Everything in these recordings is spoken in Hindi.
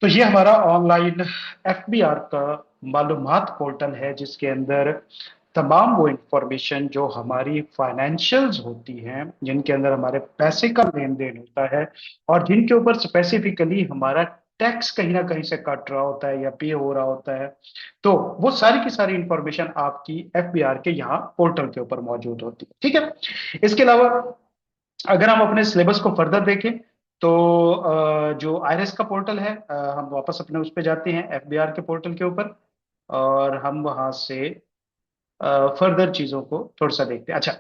तो ये हमारा ऑनलाइन एफबीआर का मालूमात पोर्टल है जिसके अंदर तमाम वो इंफॉर्मेशन जो हमारी फाइनेंशियल्स होती हैं, जिनके अंदर हमारे पैसे का लेन देन होता है और जिनके ऊपर स्पेसिफिकली हमारा टैक्स कहीं ना कहीं से कट रहा होता है या पे हो रहा होता है, तो वो सारी की सारी इंफॉर्मेशन आपकी एफबीआर के यहाँ पोर्टल के ऊपर मौजूद होती है। ठीक है। इसके अलावा अगर हम अपने सिलेबस को फर्दर देखें तो जो आईआरएस का पोर्टल है, हम वापस अपने उस पे जाते हैं एफबीआर के पोर्टल के ऊपर और हम वहां से फर्दर चीजों को थोड़ा सा देखते हैं। अच्छा,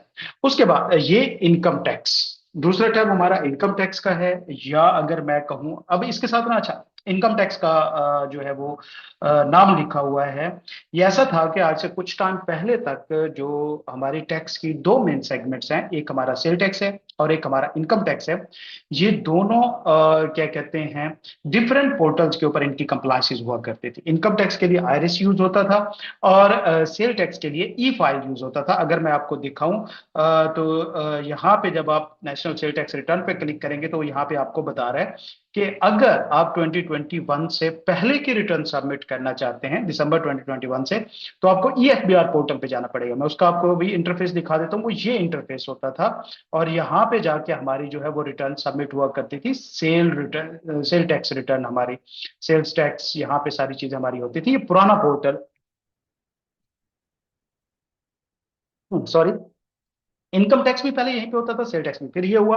उसके बाद ये इनकम टैक्स, दूसरा टैब हमारा इनकम टैक्स का है। या अगर मैं कहूं अब इसके साथ ना, अच्छा, इनकम टैक्स का जो है वो नाम लिखा हुआ है। ये ऐसा था कि आज से कुछ टाइम पहले तक जो हमारी टैक्स की दो मेन सेगमेंट्स हैं, एक हमारा सेल टैक्स है और एक हमारा इनकम टैक्स है, ये दोनों क्या कहते हैं, डिफरेंट पोर्टल्स के ऊपर इनकी कंप्लाइंसेस हुआ करती थी। इनकम टैक्स के लिए आईआरएस यूज होता था और सेल टैक्स के लिए ई फाइल यूज होता था। अगर मैं आपको दिखाऊं तो यहाँ पे जब आप नेशनल सेल टैक्स रिटर्न पे क्लिक करेंगे तो यहाँ पे आपको बता रहा है कि अगर आप 2021 से पहले की रिटर्न सबमिट करना चाहते हैं, दिसंबर 2021 से, तो आपको ई एफबीआर पोर्टल पे जाना पड़ेगा। मैं उसका आपको भी इंटरफेस दिखा देता हूँ। वो ये इंटरफेस होता था और यहाँ पे जाके हमारी जो है वो रिटर्न सबमिट हुआ करती थी। Cell return, sale tax return हमारी, सेल्स टैक्स, यहाँ पे सारी चीजें हमारी होती थी। ये पुराना पोर्टल, सॉरी, इनकम टैक्स भी पहले यहीं पे होता था, सेल टैक्स भी। फिर ये हुआ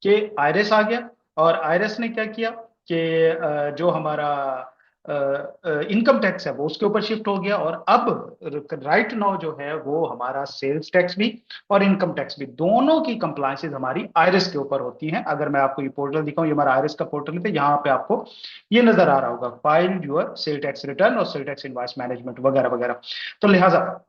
कि आईआरएस आ गया और आईआरएस ने क्या किया कि जो हमारा इनकम टैक्स है वो उसके ऊपर शिफ्ट हो गया और अब राइट नाउ जो है वो हमारा सेल्स टैक्स भी और इनकम टैक्स भी, दोनों की कंप्लायंसेस हमारी आईआरएस के ऊपर होती हैं। अगर मैं आपको ये पोर्टल दिखाऊं, ये हमारा आईआरएस का पोर्टल है, यहाँ पे आपको ये नजर आ रहा होगा, file your sale tax return और सेल टैक्स इनवॉइस मैनेजमेंट वगैरह वगैरह। तो लिहाजा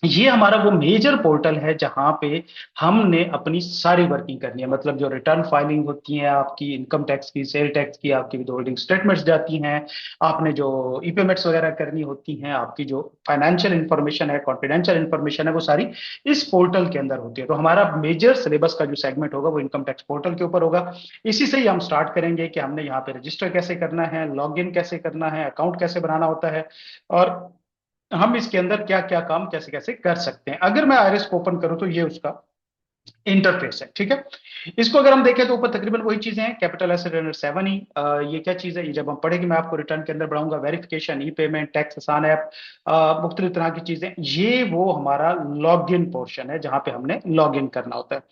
ये हमारा वो मेजर पोर्टल है जहां पे हमने अपनी सारी वर्किंग करनी है। मतलब जो रिटर्न फाइलिंग होती है आपकी, इनकम टैक्स की, सेल टैक्स की, आपकी विद होल्डिंग स्टेटमेंट्स जाती हैं, आपने जो ई पेमेंट्स वगैरह करनी होती हैं, आपकी जो फाइनेंशियल इंफॉर्मेशन है, कॉन्फिडेंशियल इंफॉर्मेशन है, वो सारी इस पोर्टल के अंदर होती है। तो हमारा मेजर सिलेबस का जो सेगमेंट होगा वो इनकम टैक्स पोर्टल के ऊपर होगा। इसी से ही हम स्टार्ट करेंगे कि हमने यहाँ पे रजिस्टर कैसे करना है, लॉग इन कैसे करना है, अकाउंट कैसे बनाना होता है और हम इसके अंदर क्या क्या काम कैसे कैसे कर सकते हैं। अगर मैं आईरिस को ओपन करूं तो ये उसका इंटरफेस है। ठीक है। इसको अगर हम देखें तो ऊपर तकरीबन वही चीजें हैं, कैपिटल एस रनर 7 ही। ये क्या चीज है, ये जब हम पढ़ेंगे मैं आपको रिटर्न के अंदर बढ़ाऊंगा, वेरिफिकेशन, ई पेमेंट, टैक्स आसान ऐप, मुख्तलिफ तरह की चीजें। ये वो हमारा लॉग इन पोर्शन है जहां पे हमने लॉग इन करना होता है।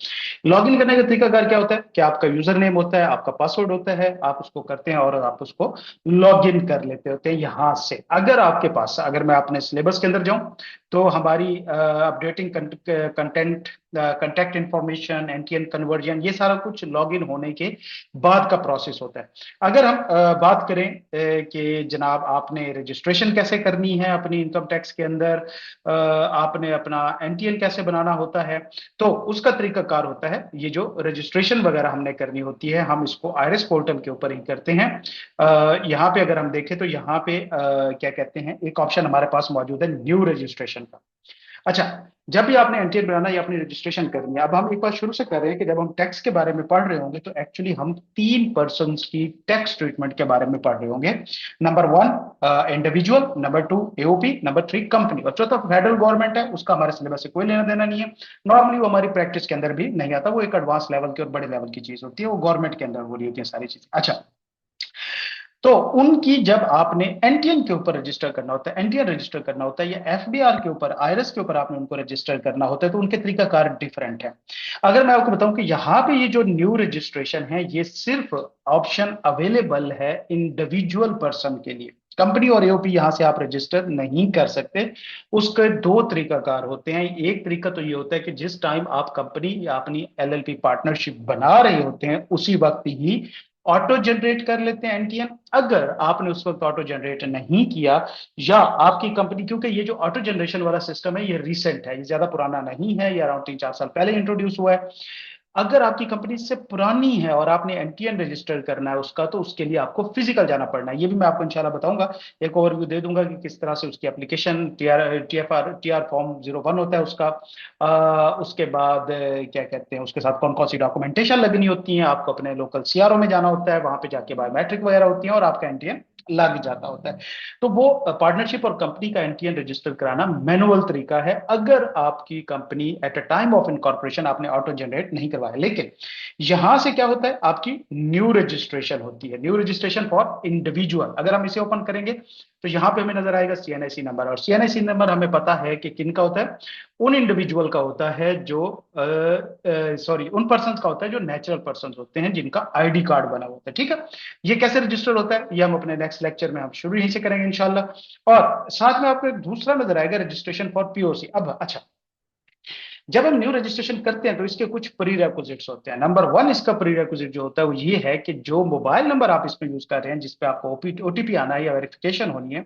लॉग इन करने का तरीकाकार क्या होता है कि आपका यूजर नेम होता है, आपका पासवर्ड होता है, आप उसको करते हैं और आप उसको लॉग इन कर लेते होते हैं यहां से। अगर आपके पास, अगर मैं अपने सिलेबस के अंदर जाऊं तो हमारी updating content, contact information, NTN conversion, ये सारा कुछ लॉग इन होने के बाद का प्रोसेस होता है। अगर हम बात करें कि जनाब आपने रजिस्ट्रेशन कैसे करनी है अपनी इनकम टैक्स के अंदर, आपने अपना एनटीएन कैसे बनाना होता है, तो उसका तरीकाकार होता है, ये जो रजिस्ट्रेशन वगैरह हमने करनी होती है हम इसको आईआरएस पोर्टल के ऊपर ही करते हैं। यहाँ पे अगर हम देखें तो यहाँ पे क्या कहते हैं, एक ऑप्शन हमारे पास मौजूद है न्यू रजिस्ट्रेशन का। अच्छा, जब भी आपने एनटीएन बनाना या अपनी रजिस्ट्रेशन करनी है, अब हम एक बार शुरू से कर रहे हैं कि जब हम टैक्स के बारे में पढ़ रहे होंगे तो एक्चुअली हम तीन पर्सन की टैक्स ट्रीटमेंट के बारे में पढ़ रहे होंगे। Number one individual, number two AOP, number three company, और चौथा फेडरल गवर्नमेंट है, उसका हमारे सिलेबस से कोई लेना देना नहीं है। नॉर्मली वो हमारी प्रैक्टिस के अंदर भी नहीं आता, वो एक एडवांस लेवल की और बड़े लेवल की चीज होती है, वो गवर्नमेंट के अंदर हो रही होती है सारी चीजें। अच्छा, तो उनकी जब आपने एनटीएन के ऊपर रजिस्टर करना होता है, एनटीएन रजिस्टर करना होता है, या एफबीआर के ऊपर, आईआरएस के ऊपर आपने उनको रजिस्टर करना होता है, तो उनके तरीकाकार डिफरेंट है। अगर मैं आपको बताऊं कि यहाँ पे ये जो न्यू रजिस्ट्रेशन है ये सिर्फ ऑप्शन अवेलेबल है इंडिविजुअल पर्सन के लिए। कंपनी और एओपी यहां से आप रजिस्टर नहीं कर सकते। उसके दो तरीकाकार होते हैं। एक तरीका तो ये होता है कि जिस टाइम आप कंपनी या अपनी एलएलपी पार्टनरशिप बना रहे होते हैं उसी वक्त ही ऑटो जनरेट कर लेते हैं एनटीएन। अगर आपने उस वक्त ऑटो जनरेट नहीं किया या आपकी कंपनी, क्योंकि ये जो ऑटो जनरेशन वाला सिस्टम है ये रिसेंट है, ये ज्यादा पुराना नहीं है, ये अराउंड 3-4 साल पहले इंट्रोड्यूस हुआ है। अगर आपकी कंपनी से पुरानी है और आपने एनटीएन रजिस्टर करना है उसका, तो उसके लिए आपको फिजिकल जाना पड़ना है। ये भी मैं आपको इंशाल्लाह बताऊंगा, एक ओवरव्यू दे दूंगा कि किस तरह से उसकी एप्लीकेशन, टीआर फॉर्म 01 होता है उसका। उसके बाद क्या कहते हैं, उसके साथ कौन कौन सी डॉक्यूमेंटेशन लगनी होती है, आपको अपने लोकल सीआरओ में जाना होता है, वहां पे जाके बायोमेट्रिक वगैरह होती है और आपका एनटीएन लग जाता होता है। तो वो पार्टनरशिप और कंपनी का एनटीएन रजिस्टर कराना मैनुअल तरीका है, अगर आपकी company at a time of incorporation आपने ऑटो जनरेट नहीं करवाया। लेकिन यहां से क्या होता है, आपकी न्यू रजिस्ट्रेशन होती है, न्यू रजिस्ट्रेशन फॉर इंडिविजुअल। अगर हम इसे ओपन करेंगे तो यहां पे हमें नजर आएगा सीएनआईसी नंबर, और सीएनआईसी नंबर हमें पता है कि किन का होता है, उन इंडिविजुअल का होता है जो सॉरी उन पर्सन का होता है जो नेचुरल पर्सन होते हैं, जिनका आईडी कार्ड बना होता है। ठीक है, ये कैसे रजिस्टर होता है ये हम अपने नेक्स्ट लेक्चर में हम शुरू यहीं से करेंगे इंशाल्लाह। और साथ में आपको एक दूसरा नजर आएगा, रजिस्ट्रेशन फॉर पीओसी। अब अच्छा, जब हम न्यू रजिस्ट्रेशन करते हैं तो इसके कुछ प्री रेक्विजिट्स होते हैं। नंबर वन, इसका प्री रेक्विजिट जो होता है वो ये है कि जो मोबाइल नंबर आप इसमें यूज कर रहे हैं, जिसपे आपको ओटीपी आना है या वेरिफिकेशन होनी है,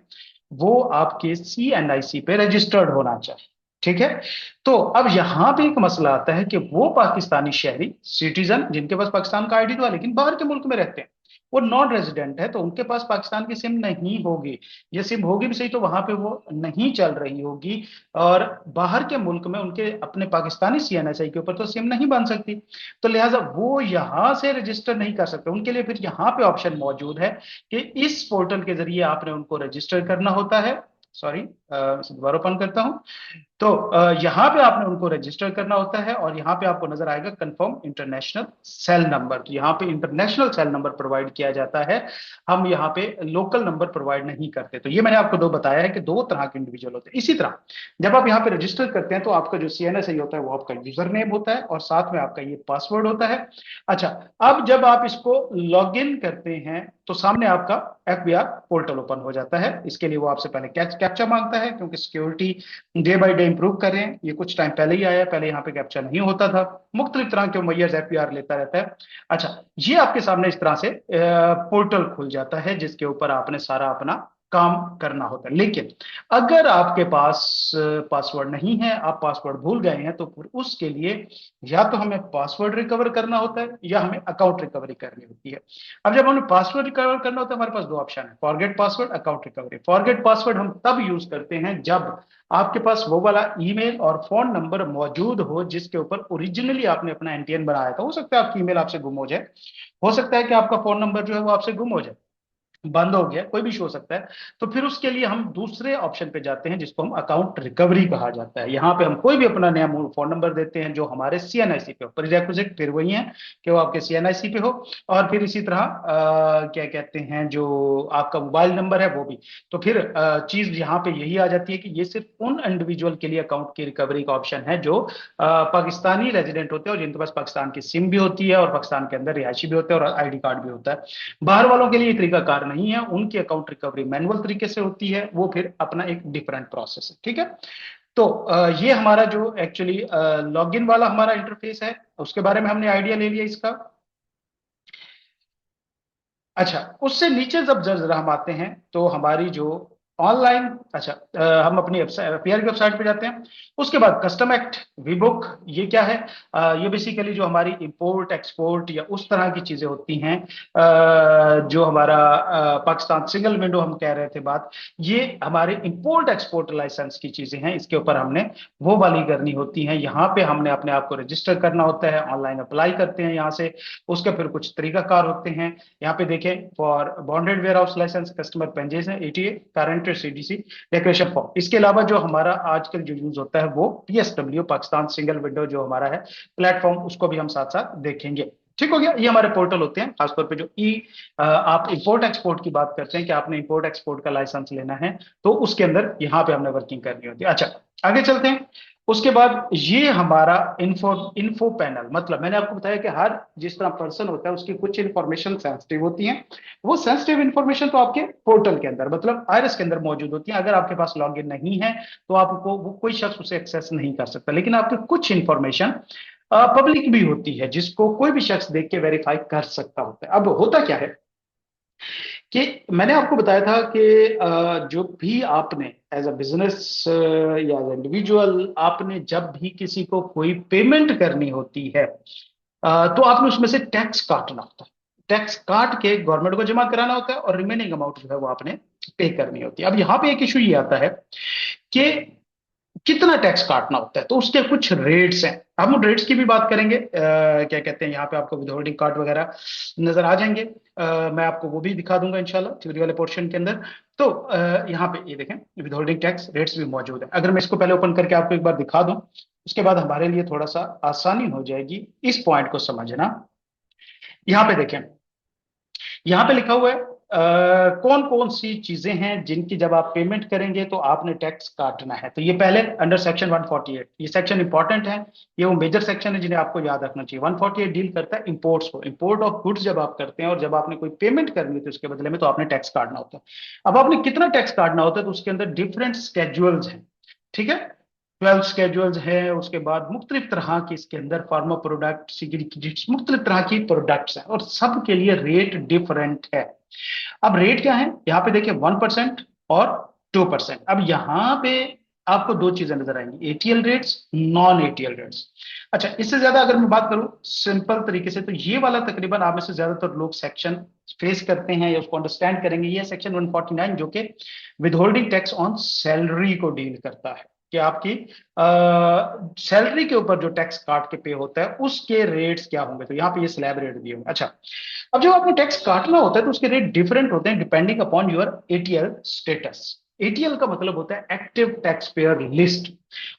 वो आपके सीएनआईसी पे रजिस्टर्ड होना चाहिए। ठीक है, तो अब यहां पे एक मसला आता है कि वो पाकिस्तानी शहरी सिटीजन जिनके पास पाकिस्तान का आईडी तो है लेकिन बाहर के मुल्क में रहते हैं, वो नॉन रेजिडेंट है, तो उनके पास पाकिस्तान की सिम नहीं होगी, ये सिम होगी भी सही तो वहां पे वो नहीं चल रही होगी, और बाहर के मुल्क में उनके अपने पाकिस्तानी सीएनएसआई के ऊपर तो सिम नहीं बन सकती, तो लिहाजा वो यहां से रजिस्टर नहीं कर सकते। उनके लिए फिर यहां पे ऑप्शन मौजूद है कि इस पोर्टल के जरिए आपने उनको रजिस्टर करना होता है। सॉरी, दोबारा ओपन करता हूं। तो यहाँ पे आपने उनको रजिस्टर करना होता है, और यहाँ पे आपको नजर आएगा कंफर्म इंटरनेशनल सेल नंबर। तो यहाँ पे इंटरनेशनल सेल नंबर प्रोवाइड किया जाता है, हम यहाँ पे लोकल नंबर प्रोवाइड नहीं करते। तो ये मैंने आपको दो बताया है कि दो तरह के इंडिविजुअल होते हैं। इसी तरह जब आप यहाँ पे रजिस्टर करते हैं तो आपका जो सीएनएसआई होता है वो आपका यूजर नेम होता है, और साथ में आपका ये पासवर्ड होता है। अच्छा, अब जब आप इसको लॉग इन करते हैं तो सामने आपका एफबीआर पोर्टल ओपन हो जाता है। इसके लिए वो आपसे पहले कैप्चा मांगता है, क्योंकि security day by day improve कर रहे हैं। ये कुछ टाइम पहले ही आया है, पहले यहाँ पे कैप्चा नहीं होता था। मुख्तलिफ तरह के मैयर्स एफबीआर लेता रहता है। अच्छा, ये आपके सामने इस तरह से पोर्टल खुल जाता है, जिसके ऊपर आपने सारा अपना काम करना होता है। लेकिन अगर आपके पास पासवर्ड नहीं है, आप पासवर्ड भूल गए हैं, तो फिर उसके लिए या तो हमें पासवर्ड रिकवर करना होता है या हमें अकाउंट रिकवरी करनी होती है। अब जब हमें पासवर्ड रिकवर करना होता है, हमारे पास दो ऑप्शन है, forget password, account recovery. Forget password हम तब यूज करते हैं जब आपके पास वो वाला ईमेल और फोन नंबर मौजूद हो जिसके ऊपर ओरिजिनली आपने अपना एनटीएन बनाया था। हो सकता है आपकी ईमेल आपसे गुम हो जाए, हो सकता है कि आपका फोन नंबर जो है वो आपसे गुम हो जाए, बंद हो गया, कोई भी इशू हो सकता है। तो फिर उसके लिए हम दूसरे ऑप्शन पे जाते हैं जिसको हम अकाउंट रिकवरी कहा जाता है। यहाँ पे हम कोई भी अपना नया फोन नंबर देते हैं जो हमारे सीएनआईसी पे हो, प्रीरेक्विजिट फिर वही है कि वो आपके सीएनआईसी पे हो, और फिर इसी तरह क्या कहते हैं, जो आपका मोबाइल नंबर है वो भी। तो फिर चीज यहाँ पे यही आ जाती है कि ये सिर्फ उन इंडिविजुअल के लिए अकाउंट की रिकवरी का ऑप्शन है जो पाकिस्तानी रेजिडेंट होते हैं और जिनके पास पाकिस्तान की सिम भी होती है और पाकिस्तान के अंदर रिहायशी भी होते हैं और आईडी कार्ड भी होता है। बाहर वालों के लिए तरीका कार नहीं है, उनकी अकाउंट रिकवरी मैनुअल तरीके से होती है, वो फिर अपना एक डिफरेंट प्रोसेस है। ठीक है, तो ये हमारा जो एक्चुअली लॉगिन वाला हमारा इंटरफेस है, उसके बारे में हमने आइडिया ले लिया इसका। अच्छा, उससे नीचे जब जरा हम आते हैं तो हमारी जो ऑनलाइन, अच्छा हम अपनी पीआर की वेबसाइट पे जाते हैं। उसके बाद कस्टम एक्ट वीबुक, ये क्या है, ये बेसिकली जो हमारी इंपोर्ट एक्सपोर्ट या उस तरह की चीजें होती हैं, जो हमारा पाकिस्तान सिंगल विंडो हम कह रहे थे बात, ये हमारे इंपोर्ट एक्सपोर्ट लाइसेंस की चीजें हैं। इसके ऊपर हमने वो वाली करनी होती हैं। यहाँ पे हमने अपने आप को रजिस्टर करना होता है, ऑनलाइन अप्लाई करते हैं यहाँ से। उसके फिर कुछ तरीकाकार होते हैं, यहाँ पे देखें, for bonded warehouse licence customer pages है, ATA current CDC declaration form. इसके अलावा जो हमारा आजकल जो यूज होता है वो पीएसडब्ल्यू, पाकिस्तान सिंगल विंडो जो हमारा है प्लेटफॉर्म, उसको भी हम साथ साथ देखेंगे। ठीक हो गया, ये हमारे पोर्टल होते हैं। खासतौर पे जो आप इंपोर्ट एक्सपोर्ट की बात करते हैं कि आपने इंपोर्ट एक्सपोर्ट का लाइसेंस लेना है, तो उसके अंदर यहाँ पे हमने वर्किंग करनी होती है। अच्छा, आगे चलते हैं। उसके बाद ये हमारा इन्फो इन्फो पैनल, मतलब मैंने आपको बताया कि हर जिस तरह पर्सन होता है उसकी कुछ इंफॉर्मेशन सेंसिटिव होती हैं। वो सेंसिटिव इंफॉर्मेशन तो आपके पोर्टल के अंदर, मतलब आईरिस के अंदर मौजूद होती है। अगर आपके पास लॉगिन नहीं है तो आपको वो कोई शख्स उसे एक्सेस नहीं कर सकता। लेकिन आपकी कुछ इंफॉर्मेशन पब्लिक भी होती है जिसको कोई भी शख्स देख के वेरीफाई कर सकता होता है। अब होता क्या है कि मैंने आपको बताया था कि जो भी आपने एज अ बिजनेस या एज इंडिविजुअल आपने जब भी किसी को कोई पेमेंट करनी होती है, तो आपने उसमें से टैक्स काटना होता है। टैक्स काट के गवर्नमेंट को जमा कराना होता है, और रिमेनिंग अमाउंट जो है वो आपने पे करनी होती है। अब यहाँ पे एक इशू ये आता है कि कितना टैक्स काटना होता है, तो उसके कुछ रेट्स हैं। हम उन रेट्स की भी बात करेंगे। क्या कहते हैं, यहाँ पे आपको विदहोल्डिंग कार्ड वगैरह नजर आ जाएंगे। मैं आपको वो भी दिखा दूंगा इंशाल्लाह थ्योरी वाले पोर्शन के अंदर। तो यहाँ पे ये देखें, विदहोल्डिंग टैक्स रेट्स भी मौजूद है। अगर मैं इसको पहले ओपन करके आपको एक बार दिखा दूं, उसके बाद हमारे लिए थोड़ा सा आसानी हो जाएगी इस पॉइंट को समझना। यहाँ पे देखें, यहाँ पे लिखा हुआ है कौन कौन सी चीजें हैं जिनकी जब आप पेमेंट करेंगे तो आपने टैक्स काटना है। तो ये पहले अंडर सेक्शन 148, ये सेक्शन इंपॉर्टेंट है। ये वो मेजर सेक्शन है जिन्हें आपको याद रखना चाहिए। 148 डील करता है इंपोर्ट्स को, इंपोर्ट ऑफ गुड्स जब आप करते हैं और जब आपने कोई पेमेंट करनी होती है उसके बदले में, तो आपने टैक्स काटना होता है। अब आपने कितना टैक्स काटना होता है, तो उसके अंदर डिफरेंट स्केड्यूल्स हैं। ठीक है, 12 स्केड्यूल्स है। उसके बाद मुख्तलिफ तरह की इसके अंदर फार्मा प्रोडक्ट, मुख्तलिफ तरह की प्रोडक्ट्स हैं और सब के लिए रेट डिफरेंट है। अब रेट क्या है, यहाँ पे देखिए 1% और 2%। अब यहाँ पे आपको दो चीजें नजर आएंगी, ATL rates, non ATL rates. अच्छा, इससे ज्यादा अगर मैं बात करूं सिंपल तरीके से, तो ये वाला तकरीबन आप में से ज्यादातर लोग सेक्शन फेस करते हैं या उसको अंडरस्टैंड करेंगे। ये सेक्शन 149 जो कि विदहोल्डिंग टैक्स ऑन सैलरी को डील करता है, कि आपकी सैलरी के ऊपर जो टैक्स काट के पे होता है उसके रेट्स क्या होंगे। तो यहाँ पे ये स्लैब रेट दिए होंगे। अच्छा, अब जब आपको टैक्स काटना होता है तो उसके रेट डिफरेंट होते हैं depending upon your ATL status. ATL का मतलब होता है एक्टिव टैक्स पेयर लिस्ट,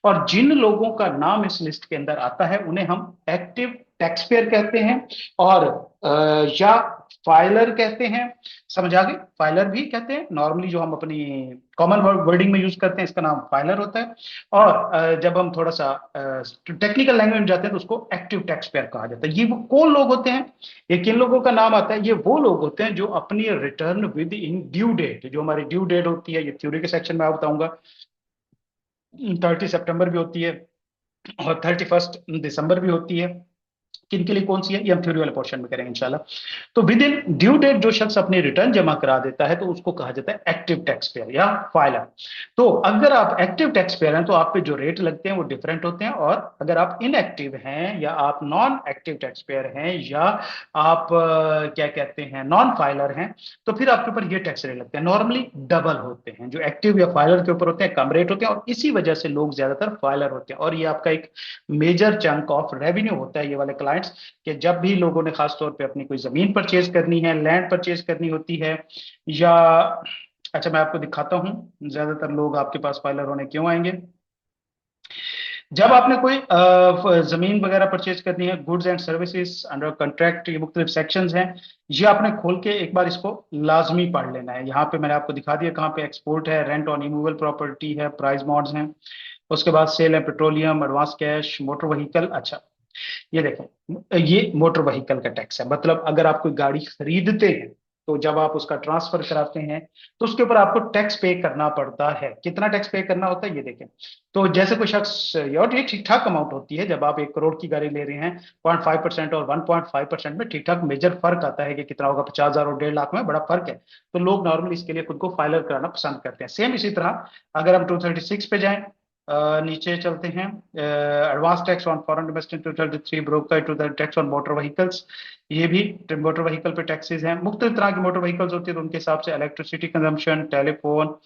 और जिन लोगों का नाम इस लिस्ट के अंदर आता है उन्हें हम एक्टिव टैक्स पेयर कहते हैं, और या फाइलर कहते हैं। समझ आ गए, फाइलर भी कहते हैं नॉर्मली, जो हम अपनी कॉमन वर्डिंग में यूज करते हैं इसका नाम फाइलर होता है। और जब हम थोड़ा सा टेक्निकल लैंग्वेज में जाते हैं तो उसको एक्टिव टैक्स पेयर कहा जाता है। ये वो कौन लोग होते हैं, ये किन लोगों का नाम आता है, ये वो लोग होते हैं जो अपनी return within due date, जो हमारी ड्यू डेट होती है, ये थ्योरी के सेक्शन में आप बताऊंगा, 30 सितंबर भी होती है और 31 दिसंबर भी होती है। किनके लिए कौन सी है, ये हम थ्योरी वाले पोर्शन में करेंगे इंशाल्लाह। तो विद इन ड्यू डेट जो शख्स अपनी रिटर्न जमा करा देता है तो उसको कहा जाता है एक्टिव टैक्स पेयर या फाइलर। तो अगर आप एक्टिव टैक्स पेयर हैं तो आप पे जो रेट लगते हैं वो डिफरेंट होते हैं, और अगर आप इनएक्टिव हैं या आप नॉन एक्टिव टैक्स पेयर हैं या आप क्या कहते हैं नॉन फाइलर हैं, तो फिर आपके ऊपर ये टैक्स रेट लगते हैं। नॉर्मली डबल होते हैं, जो एक्टिव या फाइलर के ऊपर होते हैं कम रेट होते हैं, और इसी वजह से लोग ज्यादातर फाइलर होते हैं। और ये आपका एक मेजर चंक ऑफ रेवेन्यू होता है ये वाले क्लाइंट्स, कि जब भी लोगों ने खास तौर पे अपनी कोई जमीन परचेज करनी है, लैंड परचेज करनी होती है, या अच्छा मैं आपको दिखाता हूं ज्यादातर लोग आपके पास फाइलर होने क्यों आएंगे। जब आपने कोई जमीन वगैरह परचेज करनी है, goods and services under contract, ये मुख्तलिफ सेक्शंस हैं, ये आपने खोल के एक बार इसको लाजमी पढ़ लेना है। यहाँ पे मैंने आपको दिखा दिया कहाँ पे एक्सपोर्ट है, रेंट ऑन इमूवेबल प्रॉपर्टी है, प्राइस मॉड्स हैं, उसके बाद सेल है, petroleum, advance cash, motor vehicle. अच्छा, ये देखें, ये मोटर व्हीकल का टैक्स है। मतलब अगर आप कोई गाड़ी खरीदते हैं तो जब आप उसका ट्रांसफर कराते हैं तो उसके ऊपर आपको टैक्स पे करना पड़ता है। कितना टैक्स पे करना होता है ये देखें। तो जैसे कोई शख्स, और ये ठीक ठाक अमाउंट होती है, जब आप 1 करोड़ की गाड़ी ले रहे हैं, 0.5% और 1.5% में ठीक ठाक मेजर फर्क आता है कि कितना होगा, 50,000 और 1.5 लाख में बड़ा फर्क है। तो लोग नॉर्मली इसके लिए खुद को फाइलर कराना पसंद करते हैं। सेम इसी तरह अगर हम 236 पे जाएं, नीचे चलते हैं, advance tax on foreign investment 233, broker to the tax on motor vehicles, ये भी मोटर व्हीकल पे टैक्सेस हैं। मुख्तलिफ तरह की मोटर व्हीकल्स होती है तो उनके हिसाब से electricity consumption, telephone,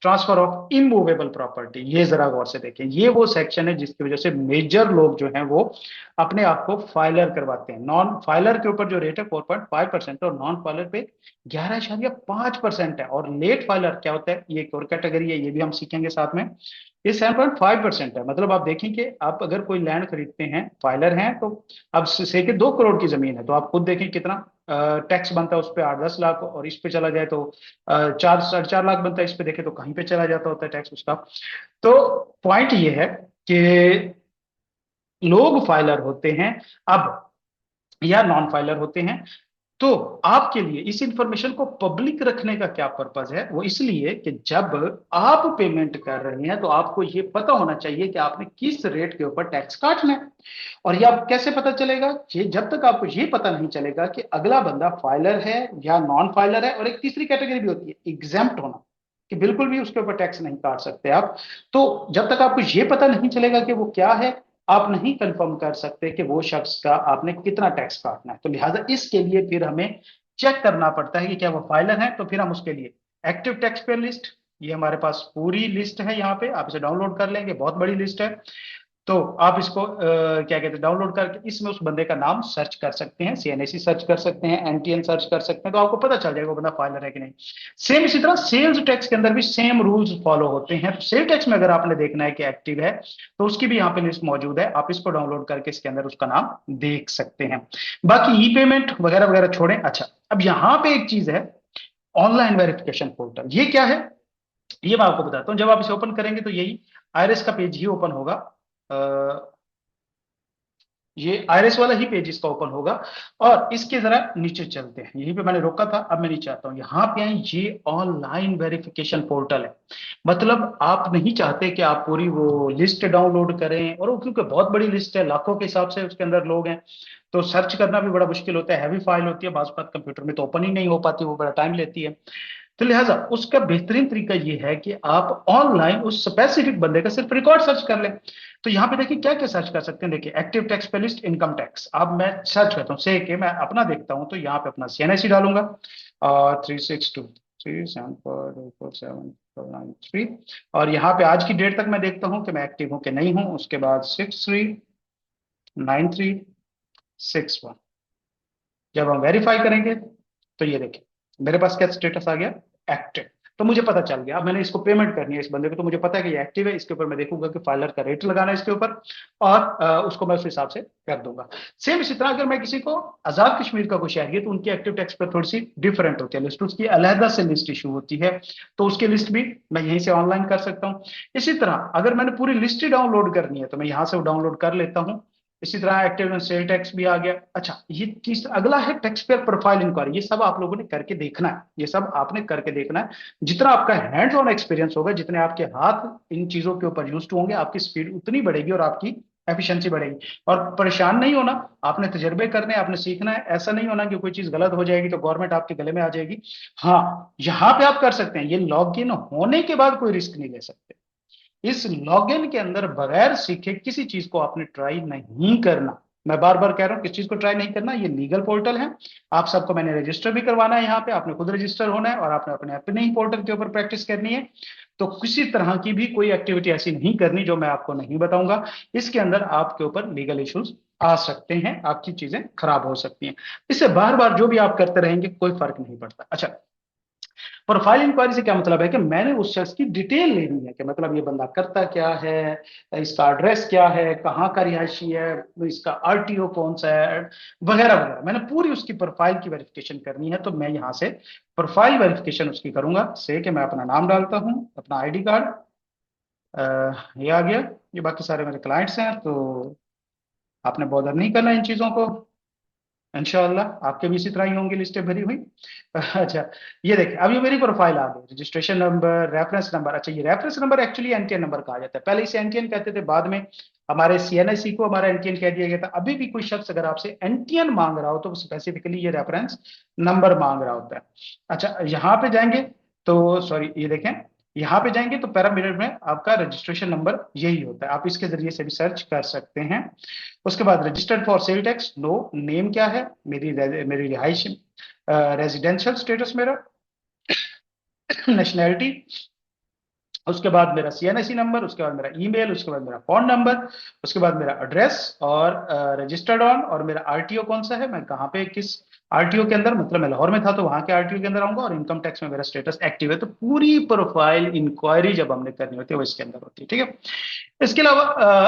transfer of immovable property, ये जरा गौर से देखें। ये वो सेक्शन है जिसकी वजह से मेजर लोग जो हैं वो अपने आप को फाइलर करवाते हैं। नॉन फाइलर के ऊपर जो रेट है 4.5% और नॉन फाइलर पे 11.5% है। और लेट फाइलर क्या होता है, ये एक और कैटेगरी है, ये भी हम सीखेंगे साथ में। ये 7.5% है। मतलब आप देखें कि आप अगर कोई लैंड खरीदते हैं, फाइलर हैं, तो अब से के 2 करोड़ की जमीन है, तो आप खुद देखें कितना टैक्स बनता है उस पर, 8-10 लाख, और इस पे चला जाए तो 4-4.5 लाख बनता है, इस पे देखें तो कहीं पे चला जाता होता है टैक्स उसका। तो पॉइंट ये है कि लोग फाइलर होते हैं अब, या नॉन फाइलर होते हैं। तो आपके लिए इस इंफॉर्मेशन को पब्लिक रखने का क्या पर्पज है, वो इसलिए कि जब आप पेमेंट कर रहे हैं तो आपको ये पता होना चाहिए कि आपने किस रेट के ऊपर टैक्स काटना है। और ये आप कैसे पता चलेगा, ये जब तक आपको ये पता नहीं चलेगा कि अगला बंदा फाइलर है या नॉन फाइलर है। और एक तीसरी कैटेगरी भी होती है एग्जेम्प्ट होना, कि बिल्कुल भी उसके ऊपर टैक्स नहीं काट सकते आप। तो जब तक आपको ये पता नहीं चलेगा कि वो क्या है, आप नहीं कंफर्म कर सकते कि वो शख्स का आपने कितना टैक्स काटना है। तो लिहाजा इसके लिए फिर हमें चेक करना पड़ता है कि क्या वो फाइलर है, तो फिर हम उसके लिए एक्टिव टैक्स पेयर लिस्ट, ये हमारे पास पूरी लिस्ट है, यहाँ पे आप इसे डाउनलोड कर लेंगे, बहुत बड़ी लिस्ट है। तो आप इसको क्या कहते हैं, डाउनलोड करके इसमें उस बंदे का नाम सर्च कर सकते हैं, सीएनएसी सर्च कर सकते हैं, एनटीएन सर्च कर सकते हैं, तो आपको पता चल जाएगा वो बंदा फाइलर है कि नहीं। सेम इसी तरह सेल्स टैक्स के अंदर भी सेम रूल्स फॉलो होते हैं। तो सेल टैक्स में अगर आपने देखना है कि एक्टिव है, तो उसकी भी यहाँ पे लिस्ट मौजूद है, आप इसको डाउनलोड करके इसके अंदर उसका नाम देख सकते हैं। बाकी ई पेमेंट वगैरह वगैरह छोड़ें। अच्छा, अब यहाँ पे एक चीज है, ऑनलाइन वेरिफिकेशन पोर्टल। ये क्या है, ये मैं आपको बताता हूँ। जब आप इसे ओपन करेंगे तो यही आईआरएस का पेज ही ओपन होगा। ये आईआरएस वाला ही पेज इसका ओपन होगा। और इसके जरा नीचे चलते हैं, यहीं पे मैंने रोका था, अब मैं नीचे आता हूँ। यहाँ पे आए, ये ऑनलाइन वेरिफिकेशन पोर्टल है। मतलब आप नहीं चाहते कि आप पूरी वो लिस्ट डाउनलोड करें, और वो क्योंकि बहुत बड़ी लिस्ट है, लाखों के हिसाब से उसके अंदर लोग हैं, तो सर्च करना भी बड़ा मुश्किल होता है, हैवी फाइल होती है, बाज़ बात कंप्यूटर में तो ओपन ही नहीं हो पाती, वो बड़ा टाइम लेती है। तो लिहाजा उसका बेहतरीन तरीका ये है कि आप ऑनलाइन उस स्पेसिफिक बंदे का सिर्फ रिकॉर्ड सर्च कर लें। तो यहाँ पे देखिए क्या क्या सर्च कर सकते हैं। देखिए, एक्टिव टैक्स पे लिस्ट, इनकम टैक्स। अब मैं सर्च करता हूँ, से के मैं अपना देखता हूँ, तो यहाँ पे अपना सीएनआईसी डालूंगा, और 3623744749 और यहाँ पे आज की डेट तक मैं देखता हूँ कि मैं एक्टिव हूँ कि नहीं हूँ। उसके बाद 639361। जब हम वेरीफाई करेंगे तो ये देखिए मेरे पास क्या स्टेटस आ गया, एक्टिव। तो मुझे पता चल गया, अब मैंने इसको पेमेंट करनी है इस बंदे को, तो मुझे पता है कि ये एक्टिव है। इसके ऊपर मैं देखूंगा कि फाइलर का रेट लगाना है इसके ऊपर, और उसको मैं उस हिसाब से कर दूंगा। सेम इसी तरह अगर मैं किसी को, आजाद कश्मीर का कोई शहरी है, तो उनकी एक्टिव टैक्स पर थोड़ी सी डिफरेंट होती है लिस्ट, उसकी अलहदा से लिस्ट इशू होती है, तो उसकी लिस्ट भी मैं यहीं से ऑनलाइन कर सकता हूँ। इसी तरह अगर मैंने पूरी लिस्ट ही डाउनलोड करनी है, तो मैं यहाँ से डाउनलोड कर लेता हूँ। इसी तरह एक्टिव एंड सेल टैक्स भी आ गया। अच्छा, ये तीसरा अगला है टैक्स पेयर प्रोफाइल इंक्वायरी। ये सब आप लोगों ने करके देखना है, ये सब आपने करके देखना है। जितना आपका हैंड्स ऑन एक्सपीरियंस होगा, जितने आपके हाथ इन चीजों के ऊपर यूज होंगे, आपकी स्पीड उतनी बढ़ेगी और आपकी एफिशिएंसी बढ़ेगी। और परेशान नहीं होना, आपने तजर्बे करने, आपने सीखना है। ऐसा नहीं होना कि कोई चीज गलत हो जाएगी तो गवर्नमेंट आपके गले में आ जाएगी। हाँ, यहाँ पे आप कर सकते हैं, ये लॉग इन होने के बाद कोई रिस्क नहीं ले सकते। इस लॉगिन के अंदर बगैर सीखे किसी चीज को आपने ट्राई नहीं करना। मैं बार बार कह रहा हूं, किस चीज को ट्राई नहीं करना। ये लीगल पोर्टल है, आप सबको मैंने रजिस्टर भी करवाना है, यहाँ पे आपने खुद रजिस्टर होना है, और आपने अपने ही पोर्टल के ऊपर प्रैक्टिस करनी है। तो किसी तरह की भी कोई एक्टिविटी ऐसी नहीं करनी जो मैं आपको नहीं बताऊंगा। इसके अंदर आपके ऊपर लीगल इश्यूज आ सकते हैं, आपकी चीजें खराब हो सकती हैं। इससे बार बार जो भी आप करते रहेंगे कोई फर्क नहीं पड़ता। अच्छा, प्रोफाइल इंक्वायरी से क्या मतलब है कि मैंने उस शख्स की डिटेल लेनी है, कि मतलब ये बंदा करता क्या है, इसका एड्रेस क्या है, कहाँ का रिहायशी है, इसका आरटीओ कौन सा है, वगैरह वगैरह। मैंने पूरी उसकी प्रोफाइल की वेरिफिकेशन करनी है, तो मैं यहाँ से प्रोफाइल वेरिफिकेशन उसकी करूंगा। से कि मैं अपना नाम डालता हूँ, अपना आईडी कार्ड, ये आ गया। ये बाकी सारे मेरे क्लाइंट्स हैं, तो आपने बॉदर नहीं करना इन चीजों को। इंशाल्लाह आपके भी इसी तरह ही होंगी लिस्टें भरी हुई। अच्छा, ये देखिए अब ये मेरी प्रोफाइल आ गई, रजिस्ट्रेशन नंबर, रेफरेंस नंबर। अच्छा, ये reference number actually NTN number कहा जाता है, पहले इसे एनटीएन कहते थे, बाद में हमारे सीएनआईसी को हमारा एनटीएन कह दिया गया था। अभी भी कोई शख्स अगर आपसे एनटीएन मांग रहा हो, तो स्पेसिफिकली ये रेफरेंस नंबर मांग रहा होता है। अच्छा, यहाँ पे जाएंगे तो सॉरी, ये देखें, यहाँ पे जाएंगे तो पैरामीटर में आपका रजिस्ट्रेशन नंबर यही होता है, आप इसके जरिए से भी सर्च कर सकते हैं। उसके बाद registered for sale tax, no, name क्या है, मेरी रिहाइश, रेजिडेंशियल स्टेटस मेरा, नेशनैलिटी, उसके बाद मेरा सीएनआईसी नंबर, उसके बाद मेरा ईमेल, उसके बाद मेरा फोन नंबर, उसके बाद मेरा एड्रेस, और रजिस्टर्ड ऑन, और मेरा आरटीओ कौन सा है, मैं कहाँ पे किस आरटीओ के अंदर, मतलब मैं लाहौर में था तो वहां के आरटीओ के अंदर आऊंगा, और इनकम टैक्स में मेरा स्टेटस एक्टिव है। तो पूरी प्रोफाइल इंक्वायरी जब हमने करनी होती है वो इसके अंदर होती है, ठीक है। इसके अलावा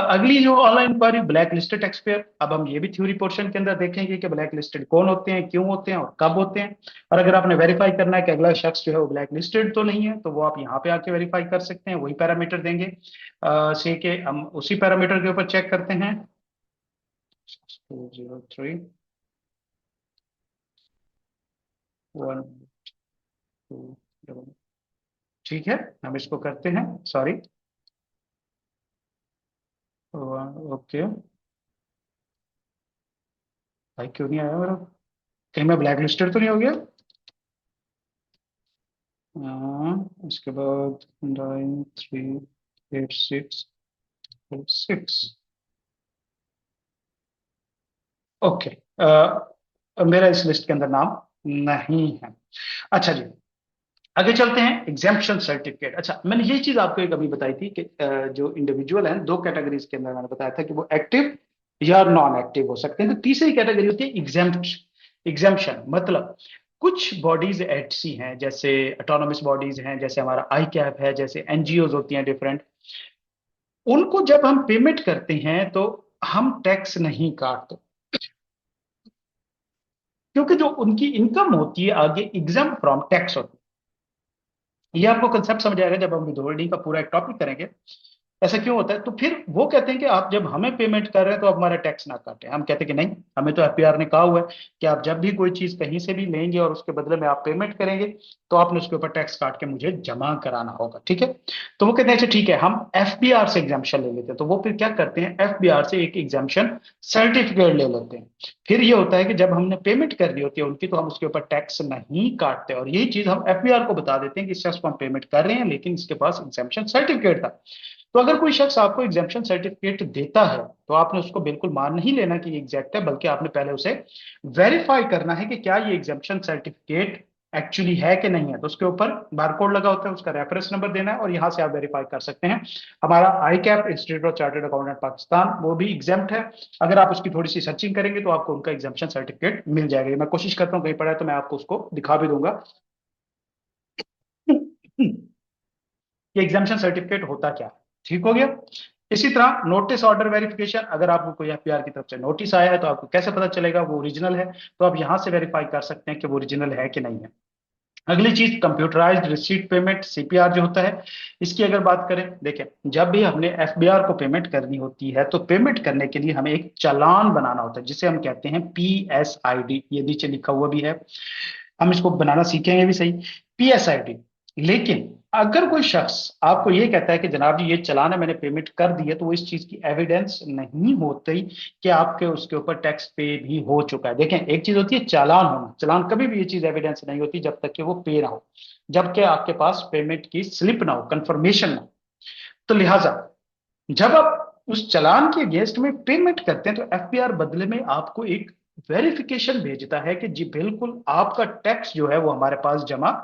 अगली जो online inquiry, blacklisted taxpayer. अब हम ये भी थ्योरी पोर्शन के अंदर देखेंगे कि ब्लैक लिस्टेड कौन होते हैं, क्यों होते हैं, और कब होते हैं। और अगर आपने वेरीफाई करना है कि अगला शख्स जो है वो ब्लैक लिस्टेड तो नहीं है, तो वो आप यहाँ पे आके वेरीफाई कर सकते हैं, वही पैरामीटर देंगे। से के हम उसी पैरामीटर के ऊपर चेक करते हैं। 203 1 2। ठीक है, हम इसको करते हैं, सॉरी, ओके। भाई क्यों नहीं आया मेरा, कहीं मैं ब्लैक लिस्टेड तो नहीं हो गया। उसके बाद 938646। ओके, मेरा इस लिस्ट के अंदर नाम नहीं है। अच्छा जी, आगे चलते हैं, एग्जेम्पशन सर्टिफिकेट। अच्छा, मैंने ये चीज आपको एक अभी बताई थी कि जो इंडिविजुअल हैं, दो कैटेगरीज के अंदर मैंने बताया था कि वो एक्टिव या नॉन एक्टिव हो सकते हैं। तो तीसरी कैटेगरी होती है एग्जेम्प्ट। एग्जेम्पशन मतलब कुछ बॉडीज ऐसी हैं, जैसे ऑटोनोमस बॉडीज हैं, जैसे हमारा आई कैप है, जैसे एनजीओज होती हैं डिफरेंट, उनको जब हम पेमेंट करते हैं तो हम टैक्स नहीं काटते, क्योंकि जो उनकी इनकम होती है आगे एग्जाम फ्रॉम टैक्स होती है। ये आपको कंसेप्ट समझ आएगा जब हम विद होल्डिंग का पूरा एक टॉपिक करेंगे। ऐसा क्यों होता है? तो फिर वो कहते हैं कि आप जब हमें पेमेंट कर रहे हैं तो आप हमारा टैक्स ना काटें। हम कहते हैं कि नहीं, हमें तो एफपीआर ने कहा हुआ है कि आप जब भी कोई चीज कहीं से भी लेंगे और उसके बदले में आप पेमेंट करेंगे तो आपने उसके ऊपर टैक्स काट के मुझे जमा कराना होगा, ठीक है। तो वो कहते हैं अच्छा ठीक है, हम एफबीआर से एग्जाम्पशन ले लेते हैं। तो वो फिर क्या करते हैं, एफबीआर से एक एग्जाम्पशन सर्टिफिकेट ले लेते हैं। फिर ये होता है कि जब हमने पेमेंट करनी होती है उनकी, तो हम उसके ऊपर टैक्स नहीं काटते, और यही चीज हम एफबीआर को बता देते हैं कि इस शख्स को हम पेमेंट कर रहे हैं लेकिन इसके पास एग्जाम्पशन सर्टिफिकेट था। तो अगर कोई शख्स आपको एग्जाम्पशन सर्टिफिकेट देता है तो आपने उसको बिल्कुल मान नहीं लेना कि ये एग्जैक्ट है, बल्कि आपने पहले उसे वेरीफाई करना है कि क्या ये एग्जाम्पशन सर्टिफिकेट एक्चुअली है कि नहीं है। तो उसके ऊपर बारकोड लगा होता है, उसका रेफरेंस नंबर देना है और यहां से आप वेरीफाई कर सकते हैं। हमारा ICAP, institute of chartered accountant Pakistan, वो भी एग्जाम्प्ट है। अगर आप उसकी थोड़ी सी सर्चिंग करेंगे तो आपको उनका एग्जाम्पशन सर्टिफिकेट मिल जाएगा। मैं कोशिश करता हूँ कहीं पड़ा है तो मैं आपको उसको दिखा भी दूंगा कि एग्जाम्पशन सर्टिफिकेट होता क्या है। ठीक हो गया। इसी तरह नोटिस ऑर्डर वेरिफिकेशन, अगर आपको कोई एफपीआर की तरफ से नोटिस आया है तो आपको कैसे पता चलेगा वो ओरिजिनल है? तो आप यहां से वेरीफाई कर सकते हैं कि वो ओरिजिनल है कि नहीं है। अगली चीज कंप्यूटराइज्ड रिसीट पेमेंट, सीपीआर जो होता है, इसकी अगर बात करें, देखें, जब भी हमने एफबीआर को पेमेंट करनी होती है तो पेमेंट करने के लिए हमें एक चालान बनाना होता है जिसे हम कहते हैं पीएसआईडी। ये नीचे लिखा हुआ भी है, हम इसको बनाना सीखेंगे भी सही, पीएसआईडी। लेकिन अगर कोई शख्स आपको ये कहता है कि जनाब जी ये चालान है, मैंने पेमेंट कर दी है, तो वो इस चीज की एविडेंस नहीं होती कि आपके उसके ऊपर टैक्स पे भी हो चुका है। देखें, एक चीज होती है चालान होना, चालान कभी भी ये चीज एविडेंस नहीं होती जब तक कि वो पे ना हो, जबकि आपके पास पेमेंट की स्लिप ना हो, कंफर्मेशन ना हो। तो लिहाजा जब आप उस चालान के अगेंस्ट में पेमेंट करते हैं तो एफबीआर बदले में आपको एक वेरिफिकेशन भेजता है कि जी बिल्कुल आपका टैक्स जो है वो हमारे पास जमा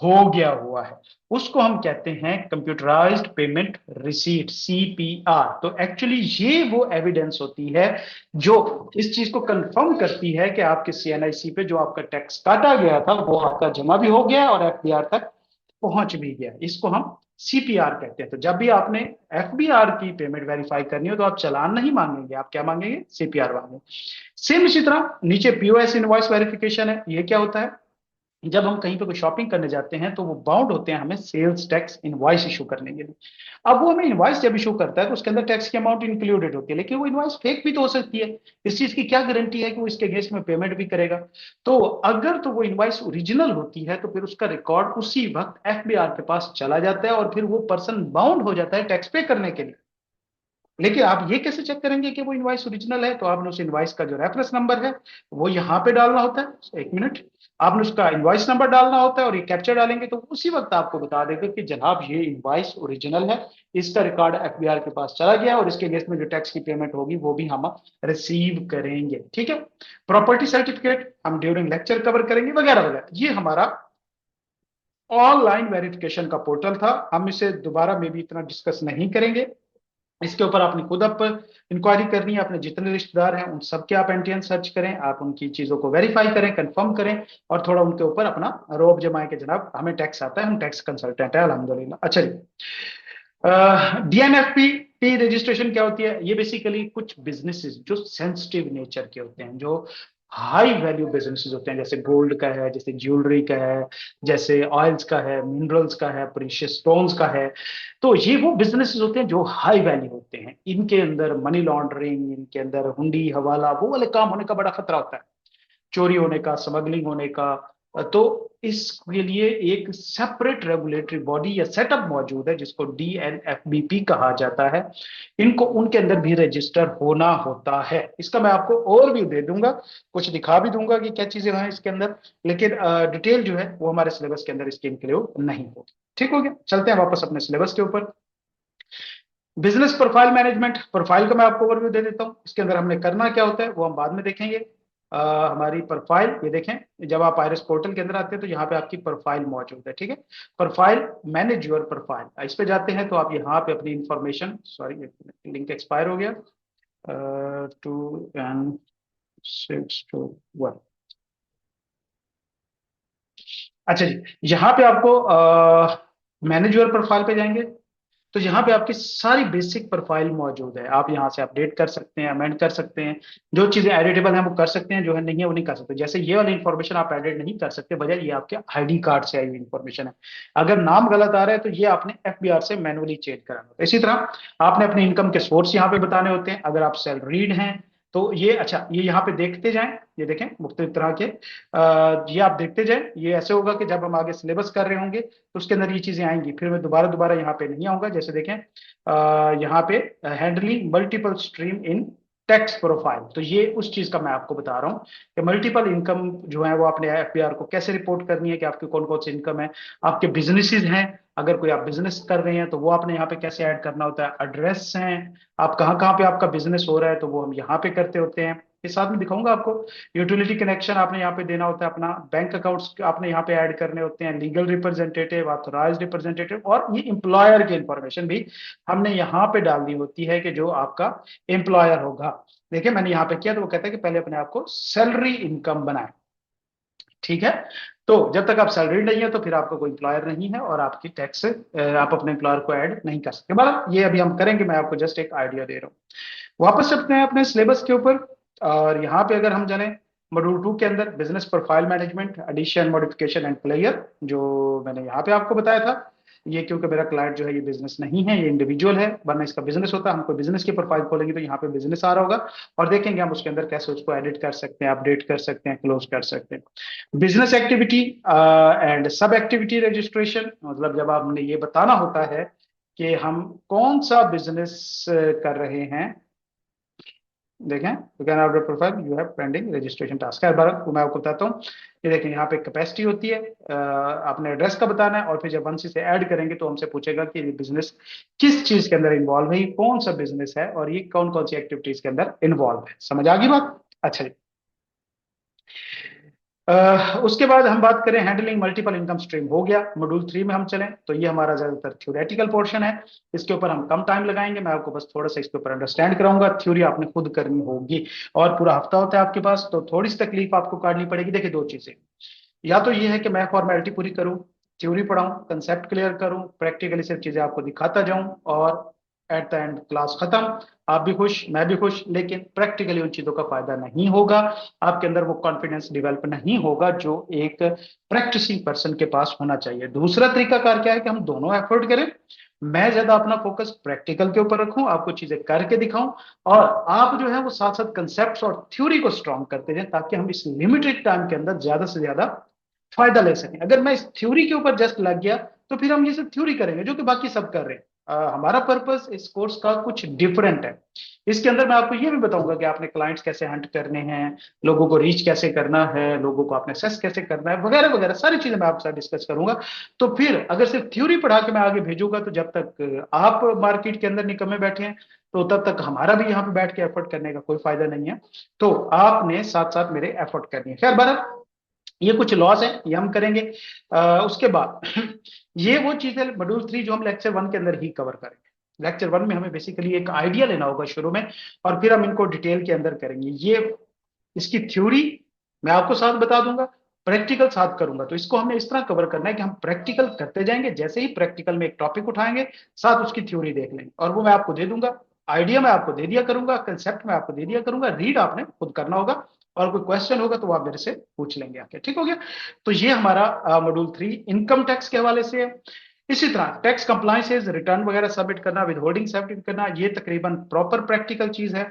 हो गया हुआ है। उसको हम कहते हैं कंप्यूटराइज्ड पेमेंट रिसीट, सीपीआर। तो एक्चुअली ये वो एविडेंस होती है जो इस चीज को कंफर्म करती है कि आपके सीएनआईसी पे जो आपका टैक्स काटा गया था वो आपका जमा भी हो गया और एफबीआर तक पहुंच भी गया। इसको हम सीपीआर कहते हैं। तो जब भी आपने एफबीआर की पेमेंट वेरीफाई करनी हो तो आप चालान नहीं मांगेंगे, आप क्या मांगेंगे? सीपीआर मांगेंगे। सेम इसी तरह नीचे पीओएस इनवॉइस वेरिफिकेशन है। ये क्या होता है? जब हम कहीं पे कोई शॉपिंग करने जाते हैं तो वो बाउंड होते हैं हमें सेल्स टैक्स इनवॉइस इशू करने के लिए। अब वो हमें इनवॉइस जब इशू करता है तो उसके अंदर टैक्स की अमाउंट इंक्लूडेड होती है, लेकिन वो इनवॉइस फेक भी तो हो सकती है। इस चीज की क्या गारंटी है कि वो इसके अगेंस्ट में पेमेंट भी करेगा? तो अगर तो वो इनवॉइस ओरिजिनल होती है तो फिर उसका रिकॉर्ड उसी वक्त एफबीआर के पास चला जाता है और फिर वो पर्सन बाउंड हो जाता है टैक्स पे करने के लिए। लेकिन आप ये कैसे चेक करेंगे कि वो इनवॉइस ओरिजिनल है? तो आपने उस इनवॉइस का जो रेफरेंस नंबर है वो यहाँ पे डालना होता है। एक मिनट, आपने उसका इनवॉइस नंबर डालना होता है और ये कैप्चर डालेंगे तो उसी वक्त आपको बता देगा कि जनाब ये इनवॉइस ओरिजिनल है, इसका रिकॉर्ड एफबीआर के पास चला गया और इसके अगेंस्ट में जो टैक्स की पेमेंट होगी वो भी हम रिसीव करेंगे। ठीक है। प्रॉपर्टी सर्टिफिकेट हम ड्यूरिंग लेक्चर कवर करेंगे, वगैरह वगैरह। ये हमारा ऑनलाइन वेरिफिकेशन का पोर्टल था, हम इसे दोबारा में भी इतना डिस्कस नहीं करेंगे। इसके ऊपर आपने खुद आप इंक्वायरी करनी है, अपने जितने रिश्तेदार हैं उन सबके आप एंटियन सर्च करें, आप उनकी चीजों को वेरीफाई करें, कंफर्म करें और थोड़ा उनके ऊपर अपना रोब जमाएं कि जनाब हमें टैक्स आता है, हम टैक्स कंसल्टेंट है अल्हम्दुलिल्लाह। अच्छा जी, डीएनएफपी टी रजिस्ट्रेशन क्या होती है? ये बेसिकली कुछ बिजनेसेस जो सेंसिटिव नेचर के होते हैं, जो हाई वैल्यू बिजनेसेस होते हैं, जैसे गोल्ड का है, जैसे ज्वेलरी का है, जैसे ऑयल्स का है, मिनरल्स का है, प्रीशियस स्टोन्स का है। तो ये वो बिजनेसेस होते हैं जो हाई वैल्यू होते हैं, इनके अंदर मनी लॉन्ड्रिंग, इनके अंदर हुंडी हवाला वो वाले काम होने का बड़ा खतरा होता है, चोरी होने का, स्मगलिंग होने का। तो इसके लिए एक सेपरेट रेगुलेटरी बॉडी या सेटअप मौजूद है जिसको डीएनएफबीपी कहा जाता है। इनको उनके अंदर भी रजिस्टर होना होता है। इसका मैं आपको ओवरव्यू दे दूंगा, कुछ दिखा भी दूंगा कि क्या चीजें हैं इसके अंदर, लेकिन डिटेल जो है वो हमारे सिलेबस के अंदर इसके इंक्लूड नहीं होगी। ठीक हो गया, चलते हैं वापस अपने सिलेबस के ऊपर। बिजनेस प्रोफाइल मैनेजमेंट, प्रोफाइल का मैं आपको ओवरव्यू दे देता हूँ। इसके अंदर हमने करना क्या होता है वो हम बाद में देखेंगे। हमारी प्रोफाइल, ये देखें जब आप आयरस पोर्टल के अंदर आते हैं तो यहाँ पे आपकी प्रोफाइल मौजूद है, ठीक है। प्रोफाइल, मैनेज योर प्रोफाइल, इस पे जाते हैं तो आप यहाँ पे अपनी इंफॉर्मेशन, सॉरी लिंक एक्सपायर हो गया, 2 and 6 to 1। अच्छा जी, यहाँ पे आपको मैनेज योर प्रोफाइल पे जाएंगे तो यहाँ पे आपकी सारी बेसिक प्रोफाइल मौजूद है। आप यहाँ से अपडेट कर सकते हैं, अमेंड कर सकते हैं, जो चीजें एडिटेबल हैं वो कर सकते हैं, जो है नहीं है वो नहीं कर सकते। जैसे ये वाली इन्फॉर्मेशन आप एडिट नहीं कर सकते, वजह ये आपके आईडी कार्ड से आई हुई इन्फॉर्मेशन है। अगर नाम गलत आ रहा है तो ये आपने एफबीआर से मैनुअली चेंज कराना होता है। इसी तरह आपने अपने इनकम के सोर्स यहाँ पे बताने होते हैं। अगर आप सैलरीड हैं तो ये, अच्छा ये यहाँ पे देखते जाएं, ये देखें मुख्तलिफ तरह के, ये आप देखते जाएं। ये ऐसे होगा कि जब हम आगे सिलेबस कर रहे होंगे तो उसके अंदर ये चीजें आएंगी, फिर मैं दोबारा दोबारा यहाँ पे नहीं आऊंगा। जैसे देखें यहाँ पे handling multiple stream in tax profile, तो ये उस चीज का मैं आपको बता रहा हूँ कि मल्टीपल इनकम जो है वो आपने एफबीआर को कैसे रिपोर्ट करनी है, कि आपकी कौन कौन सी इनकम है। आपके बिजनेसेस हैं, अगर कोई आप बिजनेस कर रहे हैं तो वो आपने यहाँ पे कैसे ऐड करना होता है। एड्रेस हैं, आप कहाँ कहाँ पे आपका बिजनेस हो रहा है तो वो हम यहाँ पे करते होते हैं। इस साथ में दिखाऊंगा आपको। यूटिलिटी कनेक्शन आपने यहाँ पे देना होता है अपना, बैंक अकाउंट्स आपने यहाँ पे ऐड करने होते हैं, लीगल रिप्रेजेंटेटिव, ऑथराइज्ड रिप्रेजेंटेटिव, और ये एम्प्लॉयर की इंफॉर्मेशन भी हमने यहाँ पे डालनी होती है कि जो आपका एम्प्लॉयर होगा। देखिए मैंने यहाँ पे किया तो वो कहता है कि पहले अपने आप को सैलरी इनकम बनाए, ठीक है। तो जब तक आप सैलरी नहीं है तो फिर आपका कोई एम्प्लॉयर नहीं है और आपकी टैक्स आप अपने एम्प्लॉयर को ऐड नहीं कर सकते। मतलब ये अभी हम करेंगे, मैं आपको जस्ट एक आइडिया दे रहा हूँ। वापस चलते हैं अपने सिलेबस के ऊपर, और यहाँ पे अगर हम जाने मॉड्यूल 2 के अंदर business profile management, addition, modification and clear, जो मैंने यहाँ पे आपको बताया था। ये क्योंकि मेरा क्लाइंट जो है ये बिजनेस नहीं है, ये इंडिविजुअल है, वरना इसका बिजनेस होता। हम कोई बिजनेस की प्रोफाइल खोलेंगे तो यहाँ पे बिजनेस आ रहा होगा, और देखेंगे हम उसके अंदर कैसे उसको एडिट कर सकते हैं, अपडेट कर सकते हैं, क्लोज कर सकते हैं। बिजनेस एक्टिविटी एंड सब एक्टिविटी रजिस्ट्रेशन, मतलब जब आपने ये बताना होता है कि हम कौन सा बिजनेस कर रहे हैं। देखें, you can update profile, you have pending registration task है। बार मैं आपको बताता हूँ। ये देखें यहाँ पे कैपेसिटी होती है, आपने एड्रेस का बताना है, और फिर जब वन से ऐड करेंगे तो हमसे पूछेगा कि ये बिजनेस किस चीज के अंदर इन्वॉल्व है, ये कौन सा बिजनेस है, और ये कौन कौन सी एक्टिविटीज के अंदर इन्वॉल्व है। समझ आ गई बात? अच्छा जी। उसके बाद हम बात करें हैंडलिंग मल्टीपल इनकम स्ट्रीम, हो गया। मॉड्यूल 3 में हम चलें तो ये हमारा ज्यादातर थ्योरेटिकल पोर्शन है, इसके ऊपर हम कम टाइम लगाएंगे। मैं आपको बस थोड़ा सा इसके ऊपर अंडरस्टैंड कराऊंगा, थ्योरी आपने खुद करनी होगी, और पूरा हफ्ता होता है आपके पास, तो थोड़ी सी तकलीफ आपको काटनी पड़ेगी। देखिए दो चीजें, या तो ये है कि मैं फॉर्मेलिटी पूरी करूं, थ्योरी पढ़ाऊं, कंसेप्ट क्लियर करूं, प्रैक्टिकली सिर्फ चीजें आपको दिखाता जाऊं, और एट द एंड क्लास खत्म, आप भी खुश मैं भी खुश। लेकिन प्रैक्टिकली उन चीजों का फायदा नहीं होगा, आपके अंदर वो कॉन्फिडेंस डेवलप नहीं होगा जो एक प्रैक्टिसिंग पर्सन के पास होना चाहिए। दूसरा तरीकाकार क्या है कि हम दोनों एफर्ट करें, मैं ज्यादा अपना फोकस प्रैक्टिकल के ऊपर रखूं, आपको चीजें करके दिखाऊं, और आप जो है वो साथ साथ कंसेप्ट और थ्योरी को स्ट्रॉन्ग करते जाएं, ताकि हम इस लिमिटेड टाइम के अंदर ज्यादा से ज्यादा फायदा ले सकें। अगर मैं इस थ्योरी के ऊपर जस्ट लग गया तो फिर हम ये सब थ्योरी करेंगे जो कि बाकी सब कर रहे हैं। हमारा पर्पस इस कोर्स का कुछ डिफरेंट है। इसके अंदर मैं आपको ये भी बताऊंगा कि आपने क्लाइंट्स कैसे हंट करने हैं, लोगों को रीच कैसे करना है, लोगों को आपने सेस कैसे करना है, वगैरह वगैरह सारी चीजें मैं आपके साथ डिस्कस करूंगा। तो फिर अगर सिर्फ थ्योरी पढ़ा के मैं आगे भेजूंगा तो जब तक आप मार्केट के अंदर निकम्मे बैठे हैं तो तब तक हमारा भी यहाँ पे बैठ के एफर्ट करने का कोई फायदा नहीं है। तो आपने साथ साथ मेरे एफर्ट करनी है। खैर बहरहाल ये कुछ लॉस है, ये हम करेंगे। उसके बाद ये वो चीज है मॉड्यूल 3 जो हम लेक्चर 1 के अंदर ही कवर करेंगे। लेक्चर 1 में हमें बेसिकली एक आइडिया लेना होगा शुरू में, और फिर हम इनको डिटेल के अंदर करेंगे। ये इसकी थ्योरी मैं आपको साथ बता दूंगा, प्रैक्टिकल साथ करूंगा। तो इसको हमें इस तरह कवर करना है कि हम प्रैक्टिकल करते जाएंगे, जैसे ही प्रैक्टिकल में एक टॉपिक उठाएंगे साथ उसकी थ्योरी देख लेंगे, और वो मैं आपको दे दूंगा। आइडिया मैं आपको दे दिया करूंगा, कंसेप्ट मैं आपको दे दिया करूंगा, रीड आपने खुद करना होगा, और कोई क्वेश्चन होगा तो वो आप मेरे से पूछ लेंगे आके, ठीक हो गया। तो ये हमारा मॉड्यूल 3 इनकम टैक्स के हवाले से है। इसी तरह टैक्स कंप्लाइंसेस, रिटर्न वगैरह सबमिट करना, विद होल्डिंग सबमिट करना, ये तकरीबन प्रॉपर प्रैक्टिकल चीज है।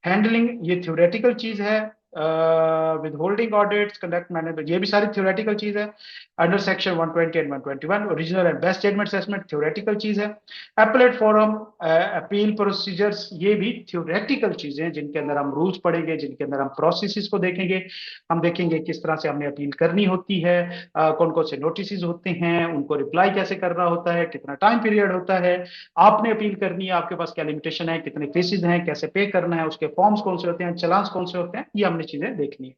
हैंडलिंग ये थ्योरेटिकल चीज है। With holding audits, conduct management, ये भी सारी थ्योरेटिकल चीज है। Under section 120 and 121 original and best statement assessment theoretical चीज है। अपीलेट फोरम, अपील प्रोसीजर्स, ये भी थ्योरेटिकल चीजें हैं जिनके अंदर हम रूल्स पढ़ेंगे, जिनके अंदर हम प्रोसेसेस को देखेंगे। हम देखेंगे किस तरह से हमने अपील करनी होती है, कौन कौन से नोटिस होते हैं, उनको रिप्लाई कैसे करना होता है, कितना टाइम पीरियड होता है, आपने अपील करनी है, आपके पास क्या लिमिटेशन है, कितने केसेस हैं, कैसे पे करना है, उसके फॉर्म्स कौन से होते हैं, चलान्स कौन से होते हैं, ये हमने चीजें देखनी है।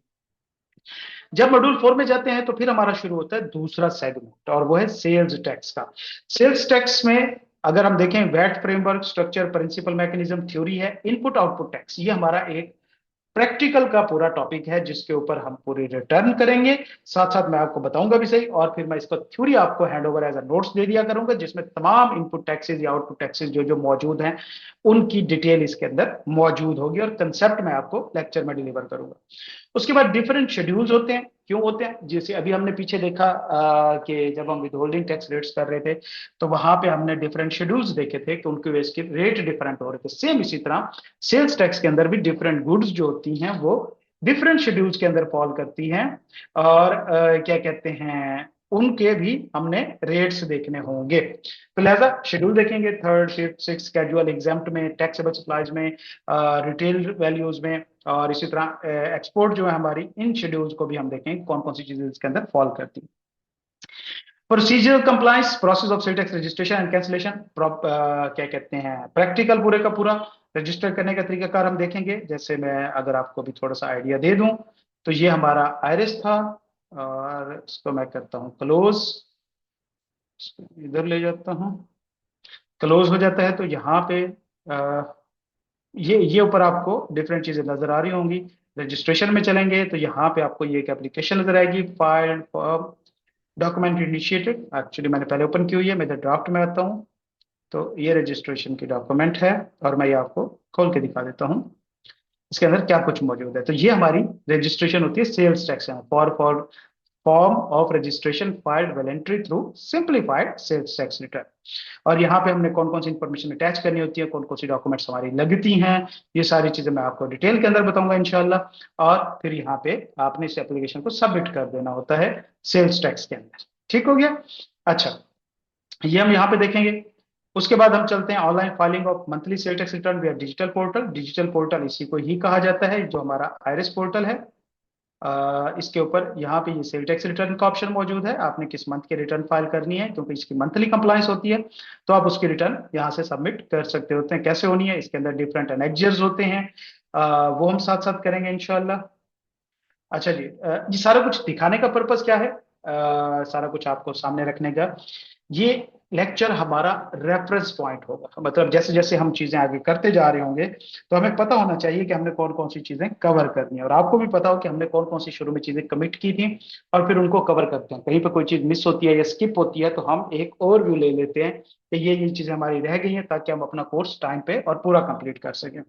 जब मॉड्यूल 4 में जाते हैं तो फिर हमारा शुरू होता है दूसरा सेगमेंट, और वो है सेल्स टैक्स का। सेल्स टैक्स में अगर हम देखें, VAT framework, structure, principle, mechanism, theory है, इनपुट आउटपुट टैक्स, ये हमारा एक प्रैक्टिकल का पूरा टॉपिक है जिसके ऊपर हम पूरी रिटर्न करेंगे। साथ साथ मैं आपको बताऊंगा भी सही, और फिर मैं इसका थ्योरी आपको hand over as a notes दे दिया करूंगा, जिसमें तमाम इनपुट टैक्सेस या आउटपुट टैक्सेस जो जो मौजूद हैं उनकी डिटेल इसके अंदर मौजूद होगी, और कंसेप्ट मैं आपको लेक्चर में डिलीवर करूंगा। उसके बाद डिफरेंट शेड्यूल्स होते हैं। क्यों होते हैं? जैसे अभी हमने पीछे देखा कि जब हम विदहोल्डिंग टैक्स रेट्स कर रहे थे तो वहां पे हमने डिफरेंट शेड्यूल्स देखे थे कि उनके वेस के रेट डिफरेंट हो रहे थे। सेम इसी तरह सेल्स टैक्स के अंदर भी डिफरेंट गुड्स जो होती हैं वो डिफरेंट शेड्यूल्स के अंदर फॉल करती हैं, और क्या कहते हैं, उनके भी हमने रेट्स देखने होंगे। तो लिहाजा शेड्यूल देखेंगे, third, fifth, six, casual, exempt में, टैक्सेबल सप्लाईज में, रिटेल वैल्यूज में, और इसी तरह एक्सपोर्ट जो है हमारी, इन शेड्यूल्स को भी हम देखेंगे कौन कौन सी चीजें इसके अंदर फॉल करती हैं। Procedure compliance, process of sale tax registration and cancellation, क्या कहते हैं, प्रैक्टिकल पूरे का पूरा रजिस्टर करने का तरीकाकार हम देखेंगे। जैसे मैं अगर आपको भी थोड़ा सा आइडिया दे दूं, तो ये हमारा आयरिस था, और इसको मैं करता हूं क्लोज, इधर ले जाता हूं, क्लोज हो जाता है। तो यहाँ पे ये ऊपर आपको डिफरेंट चीजें नजर आ रही होंगी। रजिस्ट्रेशन में चलेंगे तो यहाँ पे आपको ये एक एप्लीकेशन नजर आएगी, file for document initiated. Actually मैंने पहले ओपन की हुई है, मैं इधर ड्राफ्ट में आता हूँ। तो ये रजिस्ट्रेशन की डॉक्यूमेंट है, और मैं ये आपको खोल के दिखा देता हूँ इसके अंदर क्या कुछ मौजूद है। तो ये हमारी रजिस्ट्रेशन होती है sales tax, for form of registration filed voluntary through simplified sales tax return. और यहाँ पे हमने कौन कौन सी इंफॉर्मेशन अटैच करनी होती है, कौन कौन सी डॉक्यूमेंट्स हमारी लगती हैं, ये सारी चीजें मैं आपको डिटेल के अंदर बताऊंगा इंशाल्लाह। और फिर यहाँ पे आपने इस एप्लीकेशन को सबमिट कर देना होता है सेल्स टैक्स के अंदर। ठीक हो गया? अच्छा, ये हम यहाँ पे देखेंगे। उसके बाद हम चलते हैं online filing of monthly sale tax return with digital portal. Digital portal इसी को ही कहा जाता है जो हमारा आयरिस पोर्टल है। इसके ऊपर यहाँ पे ये सेल टैक्स रिटर्न का ऑप्शन मौजूद है, आपने किस मंथ की रिटर्न फाइल करनी है, क्योंकि इसकी मंथली कंप्लायंस होती है, तो आप उसकी रिटर्न यहाँ से सबमिट कर सकते होते हैं। कैसे होनी है, इसके अंदर डिफरेंट एनेक्जर्स होते हैं, वो हम साथ साथ करेंगे इंशाल्लाह। अच्छा जी, ये सारा कुछ दिखाने का पर्पस क्या है, सारा कुछ आपको सामने रखने का, ये लेक्चर हमारा रेफरेंस पॉइंट होगा। मतलब जैसे जैसे हम चीजें आगे करते जा रहे होंगे तो हमें पता होना चाहिए कि हमने कौन कौन सी चीजें कवर करनी है, और आपको भी पता हो कि हमने कौन कौन सी शुरू में चीजें कमिट की थी, और फिर उनको कवर करते हैं। कहीं पर कोई चीज मिस होती है या स्किप होती है तो हम एक ओवरव्यू ले लेते हैं कि ये चीजें हमारी रह गई हैं, ताकि हम अपना कोर्स टाइम पे और पूरा कंप्लीट कर सकें।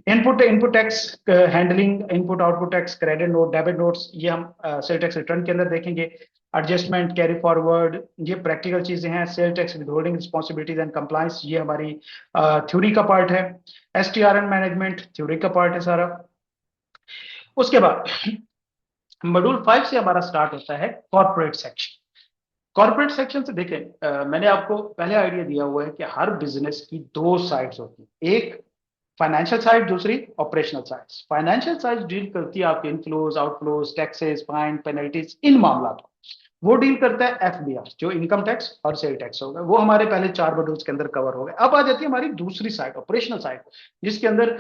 Input tax handling, input output tax, credit note, debit notes, ये हम सेल टैक्स रिटर्न के अंदर देखेंगे। एडजस्टमेंट, कैरी फॉरवर्ड, ये प्रैक्टिकल चीजें हैं। Sale tax withholding responsibilities and compliance, ये हमारी थ्योरी का पार्ट है। एसटीआरएन मैनेजमेंट थ्योरी का पार्ट है सारा। उसके बाद मॉड्यूल 5 से हमारा स्टार्ट होता है कॉर्पोरेट सेक्शन। कॉर्पोरेट सेक्शन से देखें, मैंने आपको पहले आइडिया दिया हुआ है कि हर बिजनेस की दो साइड्स होती हैं, एक फाइनेंशियल साइड, दूसरी operational side. Financial side deal करती है आपके inflows, outflows, taxes, fine, penalties, इन मामला को। वो डील करता है एफबीआर, जो इनकम टैक्स और सेल टैक्स होगा। वो हमारे पहले 4 मॉड्यूल्स के अंदर कवर हो गए। अब आ जाती है हमारी दूसरी साइड, ऑपरेशनल साइड, जिसके अंदर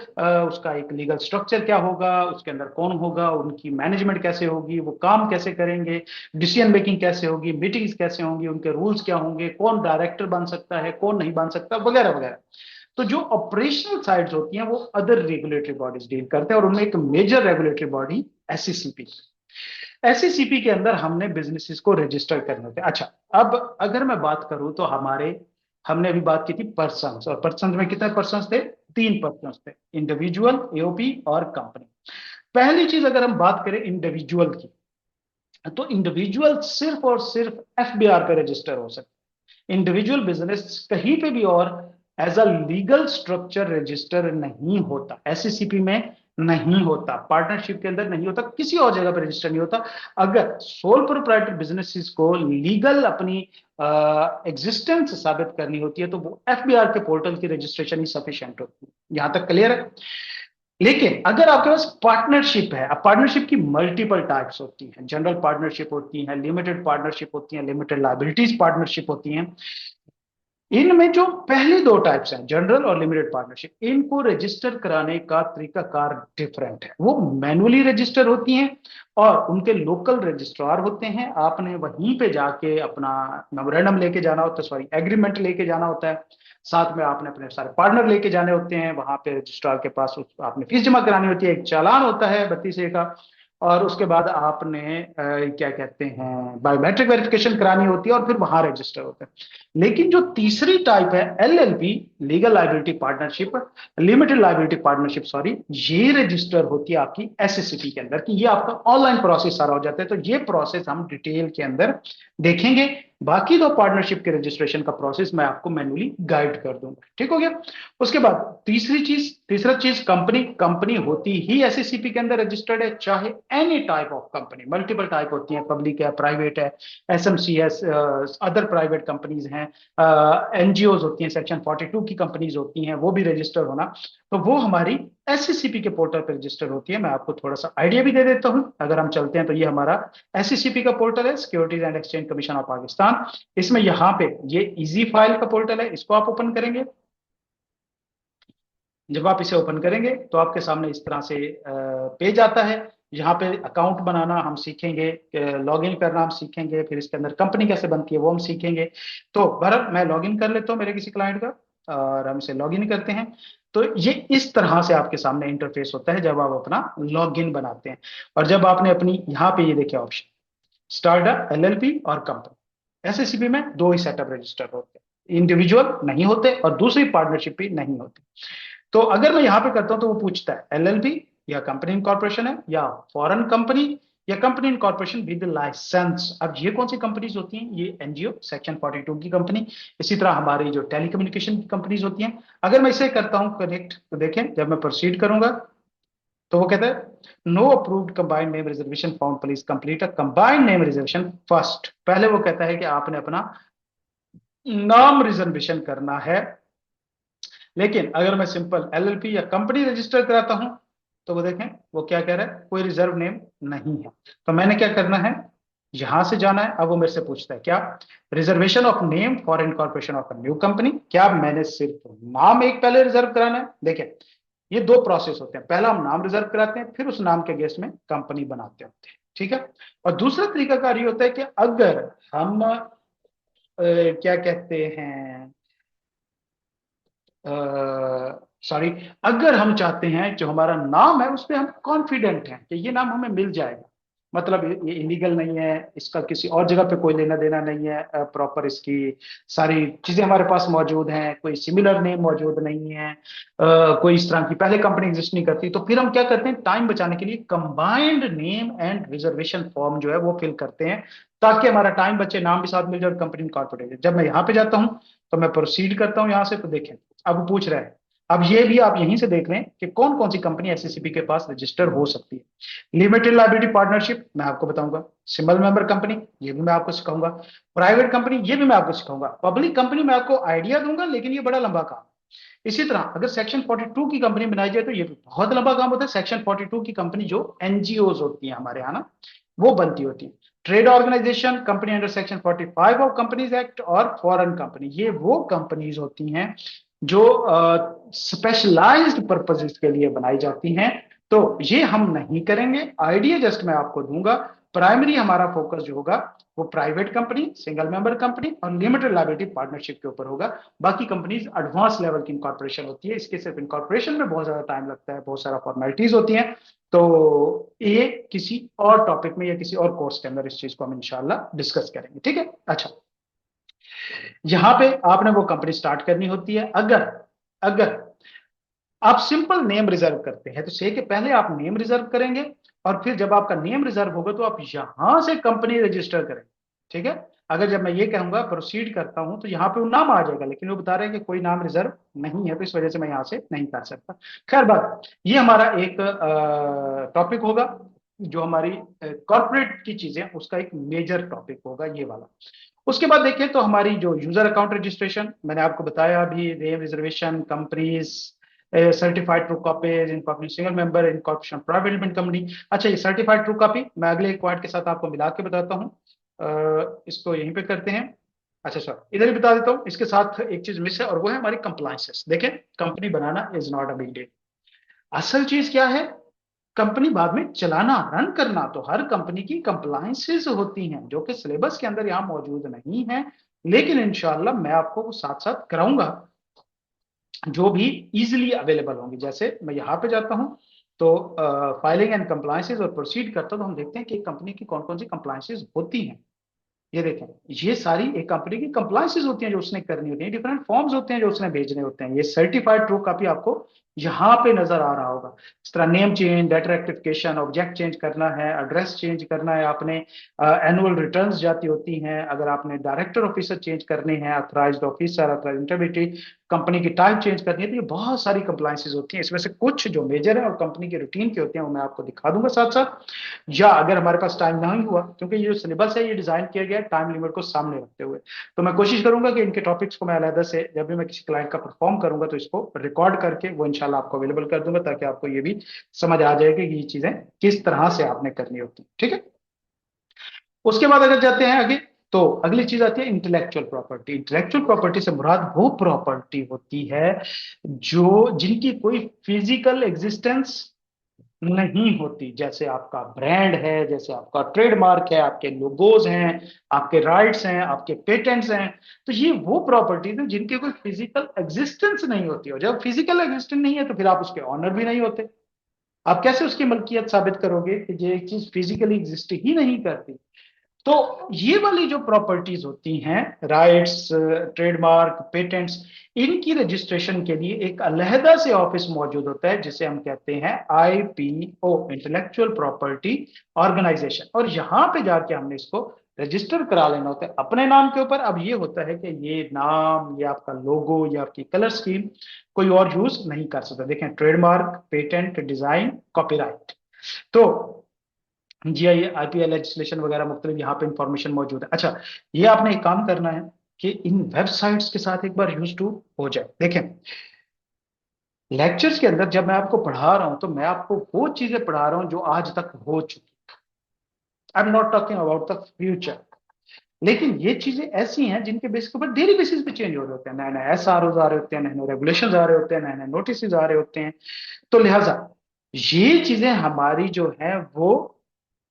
उसका एक लीगल स्ट्रक्चर क्या होगा, उसके अंदर कौन होगा, उनकी मैनेजमेंट कैसे होगी, वो काम कैसे करेंगे, डिसीजन मेकिंग कैसे होगी, मीटिंग्स कैसे होंगी, उनके रूल्स क्या होंगे, कौन डायरेक्टर बन सकता है, कौन नहीं बन सकता, वगैरह वगैरह। तो जो ऑपरेशनल साइड्स होती हैं वो अदर रेगुलेटरी बॉडीज डील करते हैं, और उनमें एक major regulatory body SECP. SECP के अंदर हमने बिजनेसेस को रजिस्टर करने होते हैं। अच्छा, अब अगर मैं बात करूं तो हमने अभी बात की थी पर्सन्स, और पर्सन्स में कितने पर्सन्स थे? 3 पर्सन्स थे, इंडिविजुअल, एओपी और कंपनी। पहली चीज अगर हम बात करें इंडिविजुअल की, तो इंडिविजुअल सिर्फ और सिर्फ एफबीआर पे रजिस्टर हो सकते। इंडिविजुअल बिजनेस कहीं पे भी और as a legal structure register नहीं होता, एससीसीपी में नहीं होता, पार्टनरशिप के अंदर नहीं होता, किसी और जगह पर रजिस्टर नहीं होता। अगर सोल प्रोप्राइटर बिजनेसेस को लीगल अपनी एग्जिस्टेंस साबित करनी होती है तो वो एफबीआर के पोर्टल की रजिस्ट्रेशन ही सफिशिएंट होती है। यहां तक क्लियर है? लेकिन अगर आपके पास पार्टनरशिप है, अब पार्टनरशिप की मल्टीपल टाइप्स होती हैं, जनरल पार्टनरशिप होती हैं, लिमिटेड पार्टनरशिप होती हैं, लिमिटेड लायबिलिटीज पार्टनरशिप होती हैं। इनमें जो पहले दो टाइप्स हैं, जनरल और लिमिटेड पार्टनरशिप, इनको रजिस्टर कराने का तरीकाकार डिफरेंट है। वो मैनुअली रजिस्टर होती हैं और उनके लोकल रजिस्ट्रार होते हैं। आपने वहीं पे जाके अपना मेमोरेंडम लेके जाना होता है, सॉरी एग्रीमेंट लेके जाना होता है। साथ में आपने अपने सारे पार्टनर लेके जाने होते हैं वहां पे रजिस्ट्रार के पास। आपने फीस जमा करानी होती है, एक चालान होता है 32A का। और उसके बाद आपने क्या कहते हैं बायोमेट्रिक वेरिफिकेशन करानी होती है और फिर वहां रजिस्टर होता है। लेकिन जो तीसरी टाइप है LLP, legal liability partnership, limited liability partnership sorry, ये रजिस्टर होती है आपकी एसएससीपी के अंदर, कि ये आपका ऑनलाइन प्रोसेस सारा हो जाता है। तो ये प्रोसेस हम डिटेल के अंदर देखेंगे। बाकी दो पार्टनरशिप के रजिस्ट्रेशन का प्रोसेस मैं आपको मैनुअली गाइड कर दूंगा। ठीक हो गया। उसके बाद तीसरा चीज कंपनी। कंपनी होती ही एसएससीपी के अंदर रजिस्टर्ड है, चाहे any type of company, multiple type होती है, पब्लिक है, प्राइवेट है, एसएमसी है, अदर प्राइवेट कंपनीज हैं, एनजीओ होती हैं, सेक्शन 42 की कंपनीज होती हैं, वो भी रजिस्टर होना। तो वो हमारी एससीसीपी के पोर्टल पर रजिस्टर होती है। मैं आपको थोड़ा सा आइडिया भी दे देता हूं। अगर हम चलते हैं तो ये हमारा एससीसीपी का पोर्टल है, securities and exchange commission of Pakistan. इसमें यहाँ पे ये इजी फाइल का पोर्टल है, इसको आप ओपन करेंगे। जब आप इसे ओपन करेंगे तो आपके सामने इस तरह से पेज आता है। यहाँ पे अकाउंट बनाना हम सीखेंगे, लॉगिन करना हम सीखेंगे, फिर इसके अंदर कंपनी कैसे बनती है वो हम सीखेंगे। तो बहरहाल मैं लॉगिन कर लेता हूँ मेरे किसी क्लाइंट का, और हम इसे लॉगिन करते हैं। तो ये इस तरह से आपके सामने इंटरफेस होता है जब आप अपना लॉगिन बनाते हैं। और जब आपने अपनी यहाँ पे ये देखिए ऑप्शन, स्टार्टअप, एलएलपी और कंपनी, एसएससीपी में दो ही सेटअप रजिस्टर होते हैं, इंडिविजुअल नहीं होते और दूसरी पार्टनरशिप भी नहीं होती। तो अगर मैं यहां पे करता हूं तो वो पूछता है एलएलपी या कंपनी इनकॉर्पोरेशन है, या फॉरेन कंपनी, या कंपनी इनकॉर्पोरेशन विद लाइसेंस। अब ये कौन सी कंपनीज होती हैं? ये एनजीओ सेक्शन 42 की कंपनी। इसी तरह हमारी जो टेलीकम्युनिकेशन की कंपनीज होती हैं। अगर मैं इसे करता हूं कनेक्ट, तो देखें जब मैं प्रोसीड करूंगा तो वो कहता है no approved combined name reservation found, please complete a combined name reservation first. पहले वो कहता है कि आपने अपना नाम रिजर्वेशन करना है। लेकिन अगर मैं सिंपल एलएलपी या कंपनी रजिस्टर कराता हूं तो वो देखें वो क्या कह रहा है, कोई रिजर्व नेम नहीं है। तो मैंने क्या करना है, यहां से जाना है। अब वो मेरे से पूछता है क्या, reservation of name for incorporation of a new company, क्या मैंने सिर्फ नाम एक पहले रिजर्व कराना है? देखिए ये दो प्रोसेस होते हैं, पहला हम नाम रिजर्व कराते हैं, फिर उस नाम के अगेंस्ट में कंपनी बनाते होते हैं। ठीक है। और दूसरा तरीका कार ये होता है कि अगर हम क्या कहते हैं, सॉरी, अगर हम चाहते हैं जो हमारा नाम है उस पर हम कॉन्फिडेंट हैं कि ये नाम हमें मिल जाएगा, मतलब ये इलीगल नहीं है, इसका किसी और जगह पे कोई लेना देना नहीं है, प्रॉपर इसकी सारी चीजें हमारे पास मौजूद हैं, कोई सिमिलर नेम मौजूद नहीं है, कोई इस तरह की पहले कंपनी एग्जिस्ट नहीं करती, तो फिर हम क्या करते हैं, टाइम बचाने के लिए combined name and reservation form जो है वो फिल करते हैं, ताकि हमारा टाइम बचे, नाम भी साथ मिल जाए और कंपनी इनकॉर्पोरेटेड। जब मैं यहाँ पे जाता हूँ तो मैं प्रोसीड करता हूँ यहाँ से, तो देखें अब वो पूछ रहा है। अब ये भी आप यहीं से देख लें कि कौन कौन सी कंपनी एससीसीपी के पास रजिस्टर हो सकती है। लिमिटेड लाइबिलिटी पार्टनरशिप मैं आपको बताऊंगा, सिंगल मेंबर कंपनी ये भी मैं आपको सिखाऊंगा, प्राइवेट कंपनी ये भी मैं आपको सिखाऊंगा, पब्लिक कंपनी मैं आपको आइडिया दूंगा लेकिन ये बड़ा लंबा काम। इसी तरह अगर सेक्शन 42 की कंपनी बनाई जाए तो ये भी बहुत लंबा काम होता है। सेक्शन 42 की कंपनी जो एनजीओ होती है हमारे यहाँ ना, वो बनती होती है। Trade organization, company under section 45 of companies act, और फॉरेन कंपनी, ये वो कंपनीज होती हैं जो स्पेशलाइज्ड पर्पजेस के लिए बनाई जाती हैं। तो ये हम नहीं करेंगे, आइडिया जस्ट मैं आपको दूंगा। प्राइमरी हमारा फोकस जो होगा वो private company, single member company और लिमिटेड लायबिलिटी पार्टनरशिप के ऊपर होगा। बाकी कंपनीज एडवांस लेवल की इनकॉर्पोरेशन होती है, इसके सिर्फ इनकॉर्पोरेशन में बहुत ज्यादा टाइम लगता है, बहुत सारा फॉर्मेलिटीज होती हैं। तो ये किसी और टॉपिक में या किसी और कोर्स के अंदर इस चीज को हम इंशाल्लाह डिस्कस करेंगे। ठीक है। अच्छा, यहां पे आपने वो कंपनी स्टार्ट करनी होती है। अगर अगर आप सिंपल नेम रिजर्व करते हैं तो से के पहले आप नेम रिजर्व करेंगे, और फिर जब आपका नेम रिजर्व होगा तो आप यहां से कंपनी रजिस्टर करेंगे। ठीक है। अगर जब मैं ये कहूंगा प्रोसीड करता हूं तो यहाँ पे वो नाम आ जाएगा, लेकिन वो बता रहे हैं कि कोई नाम रिजर्व नहीं है, तो इस वजह से मैं यहां से नहीं कर सकता। खैर बात, ये हमारा एक टॉपिक होगा जो हमारी कॉर्पोरेट की चीजें, उसका एक मेजर टॉपिक होगा ये वाला। उसके बाद देखें तो हमारी जो यूजर अकाउंट रजिस्ट्रेशन मैंने आपको बताया अभी, name reservation, companies, certified true copies, incorporation single member, incorporation private limited company. अच्छा, ये सर्टिफाइड ट्रू कॉपी मैं अगले एक पॉइंट के साथ आपको मिला के बताता हूँ। इसको यहीं पे करते हैं। अच्छा सर, इधर ही बता देता हूँ, इसके साथ एक चीज मिस है और वो है हमारी कंप्लायंसेस। देखें, company banana is not a big deal. असल चीज क्या है, कंपनी बाद में चलाना, रन करना, तो हर कंपनी की कंप्लायंसेस होती हैं जो कि सिलेबस के अंदर यहाँ मौजूद नहीं है, लेकिन इंशाल्लाह मैं आपको वो साथ साथ कराऊंगा, जो भी इजिली अवेलेबल होंगी। जैसे मैं यहाँ पे जाता हूँ तो फाइलिंग एंड कंप्लायंसेस और प्रोसीड करता हूँ, तो हम देखते हैं कि कंपनी की कौन कौन सी कंप्लायंसेस होती हैं। ये देखें, ये सारी एक कंपनी की कंप्लायंसेस होती हैं जो उसने करनी होती है, डिफरेंट फॉर्म्स होते हैं जो उसने भेजने होते हैं। ये सर्टिफाइड ट्रू कॉपी आपको यहाँ पे नजर आ रहा होगा। इस तरह name change, data rectification, object change करना है, एड्रेस चेंज करना है आपने, एनुअल रिटर्न्स जाती होती हैं, अगर आपने डायरेक्टर ऑफिसर चेंज करने हैं, अथराइज्ड ऑफिसर, अथराइज्ड इंटरमीडिएटी, कंपनी की टाइप चेंज करनी है, तो ये बहुत सारी कंप्लायंसेस होती हैं। इसमें से कुछ जो मेजर है और कंपनी के रूटीन के होते हैं वो मैं आपको दिखा दूंगा साथ साथ। या अगर हमारे पास टाइम नहीं हुआ, क्योंकि ये जो सिलेबस है ये डिजाइन किया गया है टाइम लिमिट को सामने रखते हुए, तो मैं कोशिश करूंगा कि इनके टॉपिक्स को मैं अलग से जब भी मैं किसी क्लाइंट का परफॉर्म करूंगा तो इसको रिकॉर्ड करके वो इंशाल्लाह आपको अवेलेबल कर दूंगा, ताकि आपको ये भी समझ आ जाएगी कि ये चीजें किस तरह से आपने करनी होती है। ठीक है, उसके बाद अगर जाते हैं आगे, तो अगली चीज आती है इंटेलेक्चुअल प्रॉपर्टी। इंटेलेक्चुअल प्रॉपर्टी से मुराद वो प्रॉपर्टी होती है जो जिनकी कोई फिजिकल एग्जिस्टेंस नहीं होती, जैसे आपका ब्रांड है, जैसे आपका ट्रेडमार्क है, आपके लोगोज हैं, आपके राइट्स हैं, आपके पेटेंट्स हैं। तो ये वो प्रॉपर्टीज है जिनके कोई फिजिकल एग्जिस्टेंस नहीं होती, और जब फिजिकल एग्जिस्टेंस नहीं है तो फिर आप उसके ऑनर भी नहीं होते। आप कैसे उसकी मलकियत साबित करोगे कि ये एक चीज फिजिकली एग्जिस्ट ही नहीं करती। तो ये वाली जो प्रॉपर्टीज होती हैं, राइट्स, ट्रेडमार्क, पेटेंट्स, इनकी रजिस्ट्रेशन के लिए एक अलहदा से ऑफिस मौजूद होता है जिसे हम कहते हैं आईपीओ, इंटेलेक्चुअल प्रॉपर्टी ऑर्गेनाइजेशन। और यहां पे जाके हमने इसको रजिस्टर करा लेना होता है अपने नाम के ऊपर। अब ये होता है कि ये नाम, ये आपका लोगो, ये आपकी कलर स्कीम कोई और यूज नहीं कर सकता। देखें, ट्रेडमार्क, पेटेंट, डिजाइन, कॉपीराइट, तो जीआई, आईपीएल लेजिस्लेशन वगैरह मुख्तलिफ यहाँ पे इंफॉर्मेशन मौजूद है। अच्छा, ये आपने एक काम करना है कि इन वेबसाइट्स के साथ एक बार यूज टू हो जाए। देखें, लेक्चर्स के अंदर जब मैं आपको पढ़ा रहा हूं तो मैं आपको वो चीजें पढ़ा रहा हूं जो आज तक हो चुकी। I am not talking about the future. लेकिन ये चीजें ऐसी हैं जिनके बेस के ऊपर डेली बेसिस पे चेंज हो रहे होते हैं, नए नए एस आर आ रहे होते हैं, नए नए रेगुलेशन आ रहे होते हैं, नए नए नोटिस आ रहे होते हैं। तो लिहाजा ये चीजें हमारी जो है वो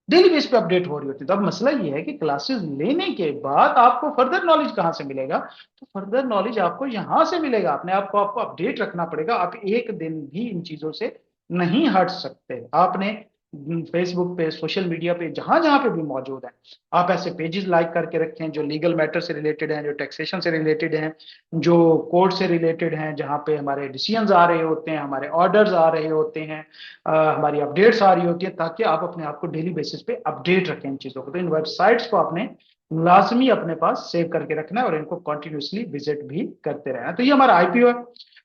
डेली बेस पे अपडेट हो रही होती है। तो अब मसला ये है कि क्लासेस लेने के बाद आपको फर्दर नॉलेज कहाँ से मिलेगा? तो फर्दर नॉलेज आपको यहां से मिलेगा। अपने आप को आपको अपडेट रखना पड़ेगा। आप एक दिन भी इन चीजों से नहीं हट सकते। आपने फेसबुक पे, सोशल मीडिया पे, जहां जहां पे भी मौजूद है, आप ऐसे पेजेस लाइक करके रखें जो लीगल मैटर से रिलेटेड हैं, जो टैक्सेशन से रिलेटेड हैं, जो कोर्ट से रिलेटेड हैं, जहां पे हमारे डिसीजंस आ रहे होते हैं, हमारे ऑर्डर्स आ रहे होते हैं, हमारी अपडेट्स आ रही होती है, ताकि आप अपने आप को डेली बेसिस पे अपडेट रखें इन चीजों को। तो इन वेबसाइट्स को आपने लाजमी अपने पास सेव करके रखना है और इनको कंटिन्यूसली विजिट भी करते रहना। तो ये हमारा आईपीओ है।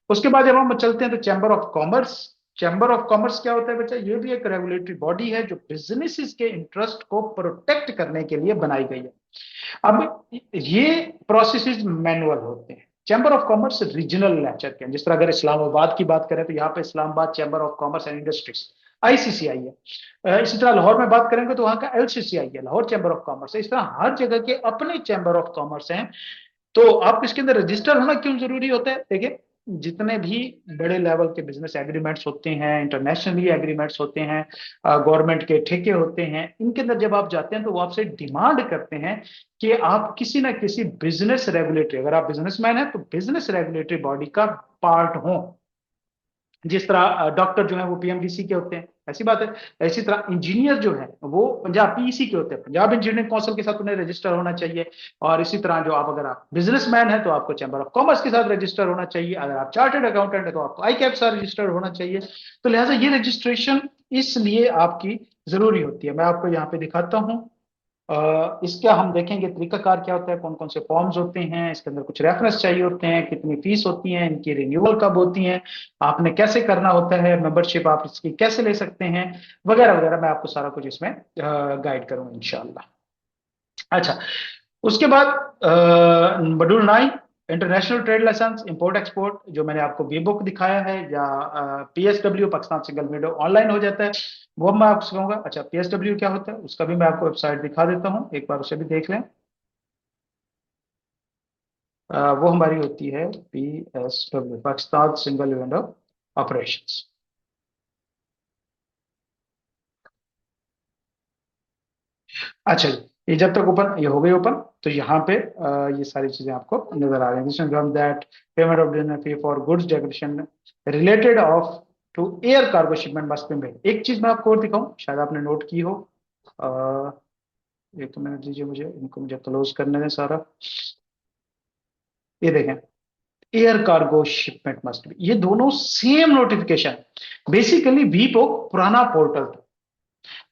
उसके बाद जब हम चलते हैं तो chamber of commerce. Chamber of commerce क्या होता है बच्चा? ये भी एक रेगुलेटरी बॉडी है जो बिजनेसेस के इंटरेस्ट को प्रोटेक्ट करने के लिए बनाई गई है। अब ये प्रोसेसेस मैनुअल होते हैं। Chamber of commerce regional nature के हैं। जिस तरह अगर इस्लामाबाद की बात करें तो यहाँ पे Islamabad chamber of commerce and industries, ICCI है। इसी तरह लाहौर में बात करेंगे तो वहां का एलसीसीआई है, लाहौर चैम्बर ऑफ कॉमर्स है। इस तरह हर जगह के अपने चैम्बर ऑफ कॉमर्स हैं। तो आप इसके अंदर रजिस्टर होना क्यों जरूरी होता है? देखिए, जितने भी बड़े लेवल के बिजनेस एग्रीमेंट्स होते हैं, इंटरनेशनली एग्रीमेंट्स होते हैं, गवर्नमेंट के ठेके होते हैं, इनके अंदर जब आप जाते हैं तो वो आपसे डिमांड करते हैं कि आप किसी ना किसी बिजनेस रेगुलेटरी, अगर आप बिजनेसमैन हैं तो बिजनेस रेगुलेटरी बॉडी का पार्ट हो। जिस तरह डॉक्टर जो है वो पीएमडीसी के होते हैं, ऐसी बात है। इसी तरह इंजीनियर जो है वो पंजाब पीईसी के होते हैं, पंजाब इंजीनियरिंग काउंसिल के साथ उन्हें रजिस्टर होना चाहिए। और इसी तरह जो आप, अगर आप बिजनेसमैन है तो आपको चैम्बर ऑफ कॉमर्स के साथ रजिस्टर होना चाहिए। अगर आप चार्टर्ड अकाउंटेंट है तो आपको आई कैप साथ रजिस्टर होना चाहिए। तो लिहाजा ये रजिस्ट्रेशन इसलिए आपकी जरूरी होती है। मैं आपको यहाँ पे दिखाता हूँ। इसका हम देखेंगे तरीकाकार क्या होता है, कौन कौन से फॉर्म्स होते हैं, इसके अंदर कुछ रेफरेंस चाहिए होते हैं, कितनी फीस होती है, इनकी रिन्यूअल कब होती है, आपने कैसे करना होता है, मेंबरशिप आप इसकी कैसे ले सकते हैं, वगैरह वगैरह। मैं आपको सारा कुछ इसमें गाइड करूंगा इंशाल्लाह। अच्छा, उसके बाद module 9, international trade license, import export, जो मैंने आपको वी बुक दिखाया है, या PSW, Pakistan single window, online हो जाता है, वो मैं आपको सिखाऊंगा। अच्छा, पीएसडब्ल्यू क्या होता है उसका भी मैं आपको वेबसाइट दिखा देता हूँ, एक बार उसे भी देख लें। वो हमारी होती है PSW, Pakistan single window operations. अच्छा जी, ये जब तक ओपन, ये हो गई ओपन, तो यहाँ पे ये सारी चीजें आपको नजर आ रही हैं। That payment of dinner fee for goods decoration related of to air cargo shipment must be made. एक चीज मैं आपको और दिखाऊं, शायद आपने नोट की हो। अ, एक मिनट दीजिए मुझे, इनको मुझे क्लोज करने दें सारा। ये देखें, air cargo shipment must B, ये दोनों सेम नोटिफिकेशन। बेसिकली वीपो पुराना पोर्टल था,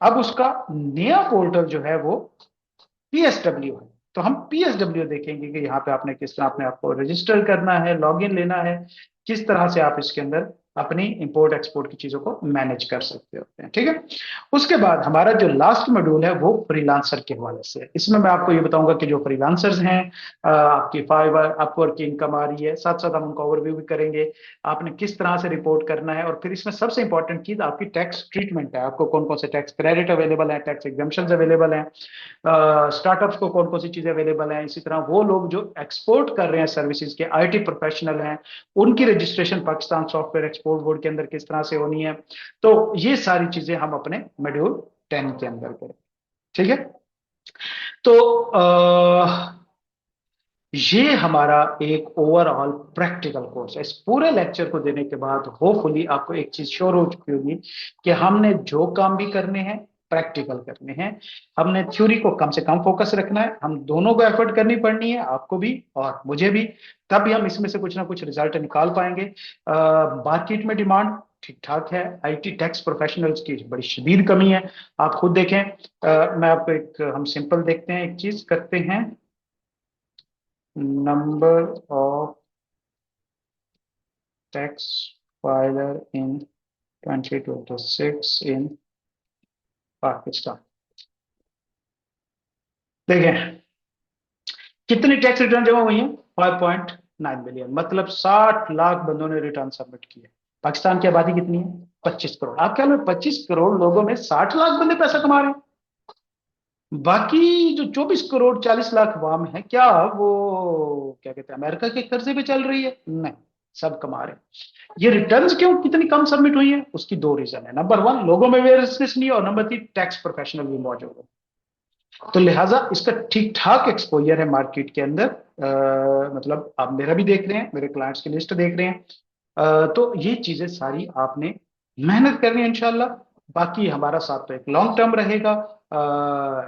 अब उसका नया पोर्टल जो है वो PSW है। तो हम PSW देखेंगे कि यहाँ पे आपने किस तरह अपने आपको रजिस्टर करना है, लॉगिन लेना है, किस तरह से आप इसके अंदर अपनी इंपोर्ट एक्सपोर्ट की चीजों को मैनेज कर सकते होते हैं। ठीक है, उसके बाद हमारा जो लास्ट मॉड्यूल है वो फ्रीलांसर के हवाले से है। इसमें मैं आपको ये बताऊंगा कि जो फ्रीलांसर्स हैं, आपकी फाइवर अपवर्क की इनकम आ रही है, साथ साथ हम उनका ओवरव्यू भी करेंगे, आपने किस तरह से रिपोर्ट करना है, और फिर इसमें सबसे इंपॉर्टेंट चीज आपकी टैक्स ट्रीटमेंट है, आपको कौन कौन से टैक्स क्रेडिट अवेलेबल है, टैक्स एग्जम्पशन अवेलेबल है, स्टार्टअप्स को कौन कौन सी चीजें अवेलेबल हैं, इसी तरह वो लोग जो एक्सपोर्ट कर रहे हैं सर्विसेज के IT प्रोफेशनल हैं, उनकी registration Pakistan software export board के अंदर किस तरह से होनी है। तो ये सारी चीजें हम अपने मॉड्यूल 10 के अंदर करें। ठीक है, तो ये हमारा एक ओवरऑल प्रैक्टिकल कोर्स है। इस पूरे लेक्चर को देने के बाद होपफुली आपको एक चीज श्योर हो चुकी होगी कि हमने जो काम भी करने हैं प्रैक्टिकल करने हैं, हमने थ्योरी को कम से कम फोकस रखना है, हम दोनों को एफर्ट करनी पड़नी है, आपको भी और मुझे भी, तभी हम इसमें से कुछ ना कुछ रिजल्ट निकाल पाएंगे। मार्केट में डिमांड ठीक ठाक है, IT टैक्स प्रोफेशनल्स की बड़ी शदीद कमी है, आप खुद देखें। मैं आपको एक, हम सिंपल देखते हैं, एक चीज करते हैं, number of tax filer in 2026 in Pakistan. देखें कितनी टैक्स रिटर्न जमा हुई है, 5.9 मिलियन, मतलब 60 लाख बंदों ने रिटर्न सबमिट किए। पाकिस्तान की आबादी कितनी है, 25 करोड़। आप ख्याल में 25 करोड़ लोगों में 60 लाख बंदे पैसा कमा रहे हैं, बाकी जो 24 करोड़ 40 लाख अवाम है, क्या वो क्या कहते हैं अमेरिका के कर्जे पे चल रही है, नहीं, सब कमा रहे हैं। ये रिटर्न्स क्यों कितनी कम सबमिट हुई है, उसकी दो रीजन है, नंबर वन लोगों में अवेयरनेस नहीं है, और नंबर 3 टैक्स प्रोफेशनल भी मौजूद है। तो लिहाजा इसका ठीक ठाक एक्सपोजर है मार्केट के अंदर। मतलब आप मेरा भी देख रहे हैं, मेरे क्लाइंट्स की लिस्ट देख रहे हैं। तो ये चीजें सारी आपने मेहनत करनी है इंशाल्लाह। बाकी हमारा साथ तो एक लॉन्ग टर्म रहेगा।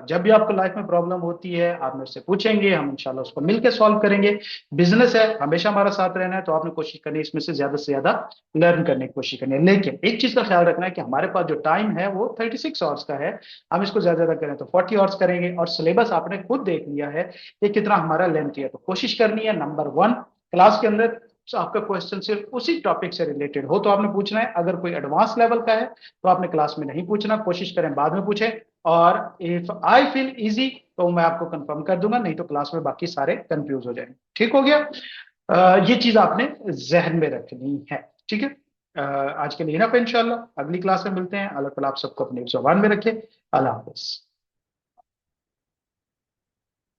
जब भी आपको लाइफ में प्रॉब्लम होती है आप मेरे से पूछेंगे, हम इंशाल्लाह उसको मिलकर सॉल्व करेंगे। बिजनेस है, हमेशा हमारा साथ रहना है, तो आपने कोशिश करनी है इसमें से ज्यादा लर्न करने की कोशिश करनी है। लेकिन एक चीज का ख्याल रखना है कि हमारे पास जो टाइम है वो 36 आवर्स का है, हम इसको ज्यादा ज्यादा करें तो 40 आवर्स करेंगे, और सिलेबस आपने खुद देख लिया है कि कितना हमारा लेंथ है। तो कोशिश करनी है नंबर वन, क्लास के अंदर आपका क्वेश्चन सिर्फ उसी टॉपिक से रिलेटेड हो तो आपने पूछना है, अगर कोई एडवांस लेवल का है तो आपने क्लास में नहीं पूछना, कोशिश करें बाद में पूछें। और इफ आई फील इजी तो मैं आपको कंफर्म कर दूंगा, नहीं तो क्लास में बाकी सारे कंफ्यूज हो जाएंगे। ठीक हो गया, ये चीज आपने जहन में रखनी है। ठीक है, आज के लिए ना, इंशाल्लाह अगली क्लास में मिलते हैं। अल्लाह ताला आप सबको अपनी जुबान में रखे। अल्लाह हाफिज।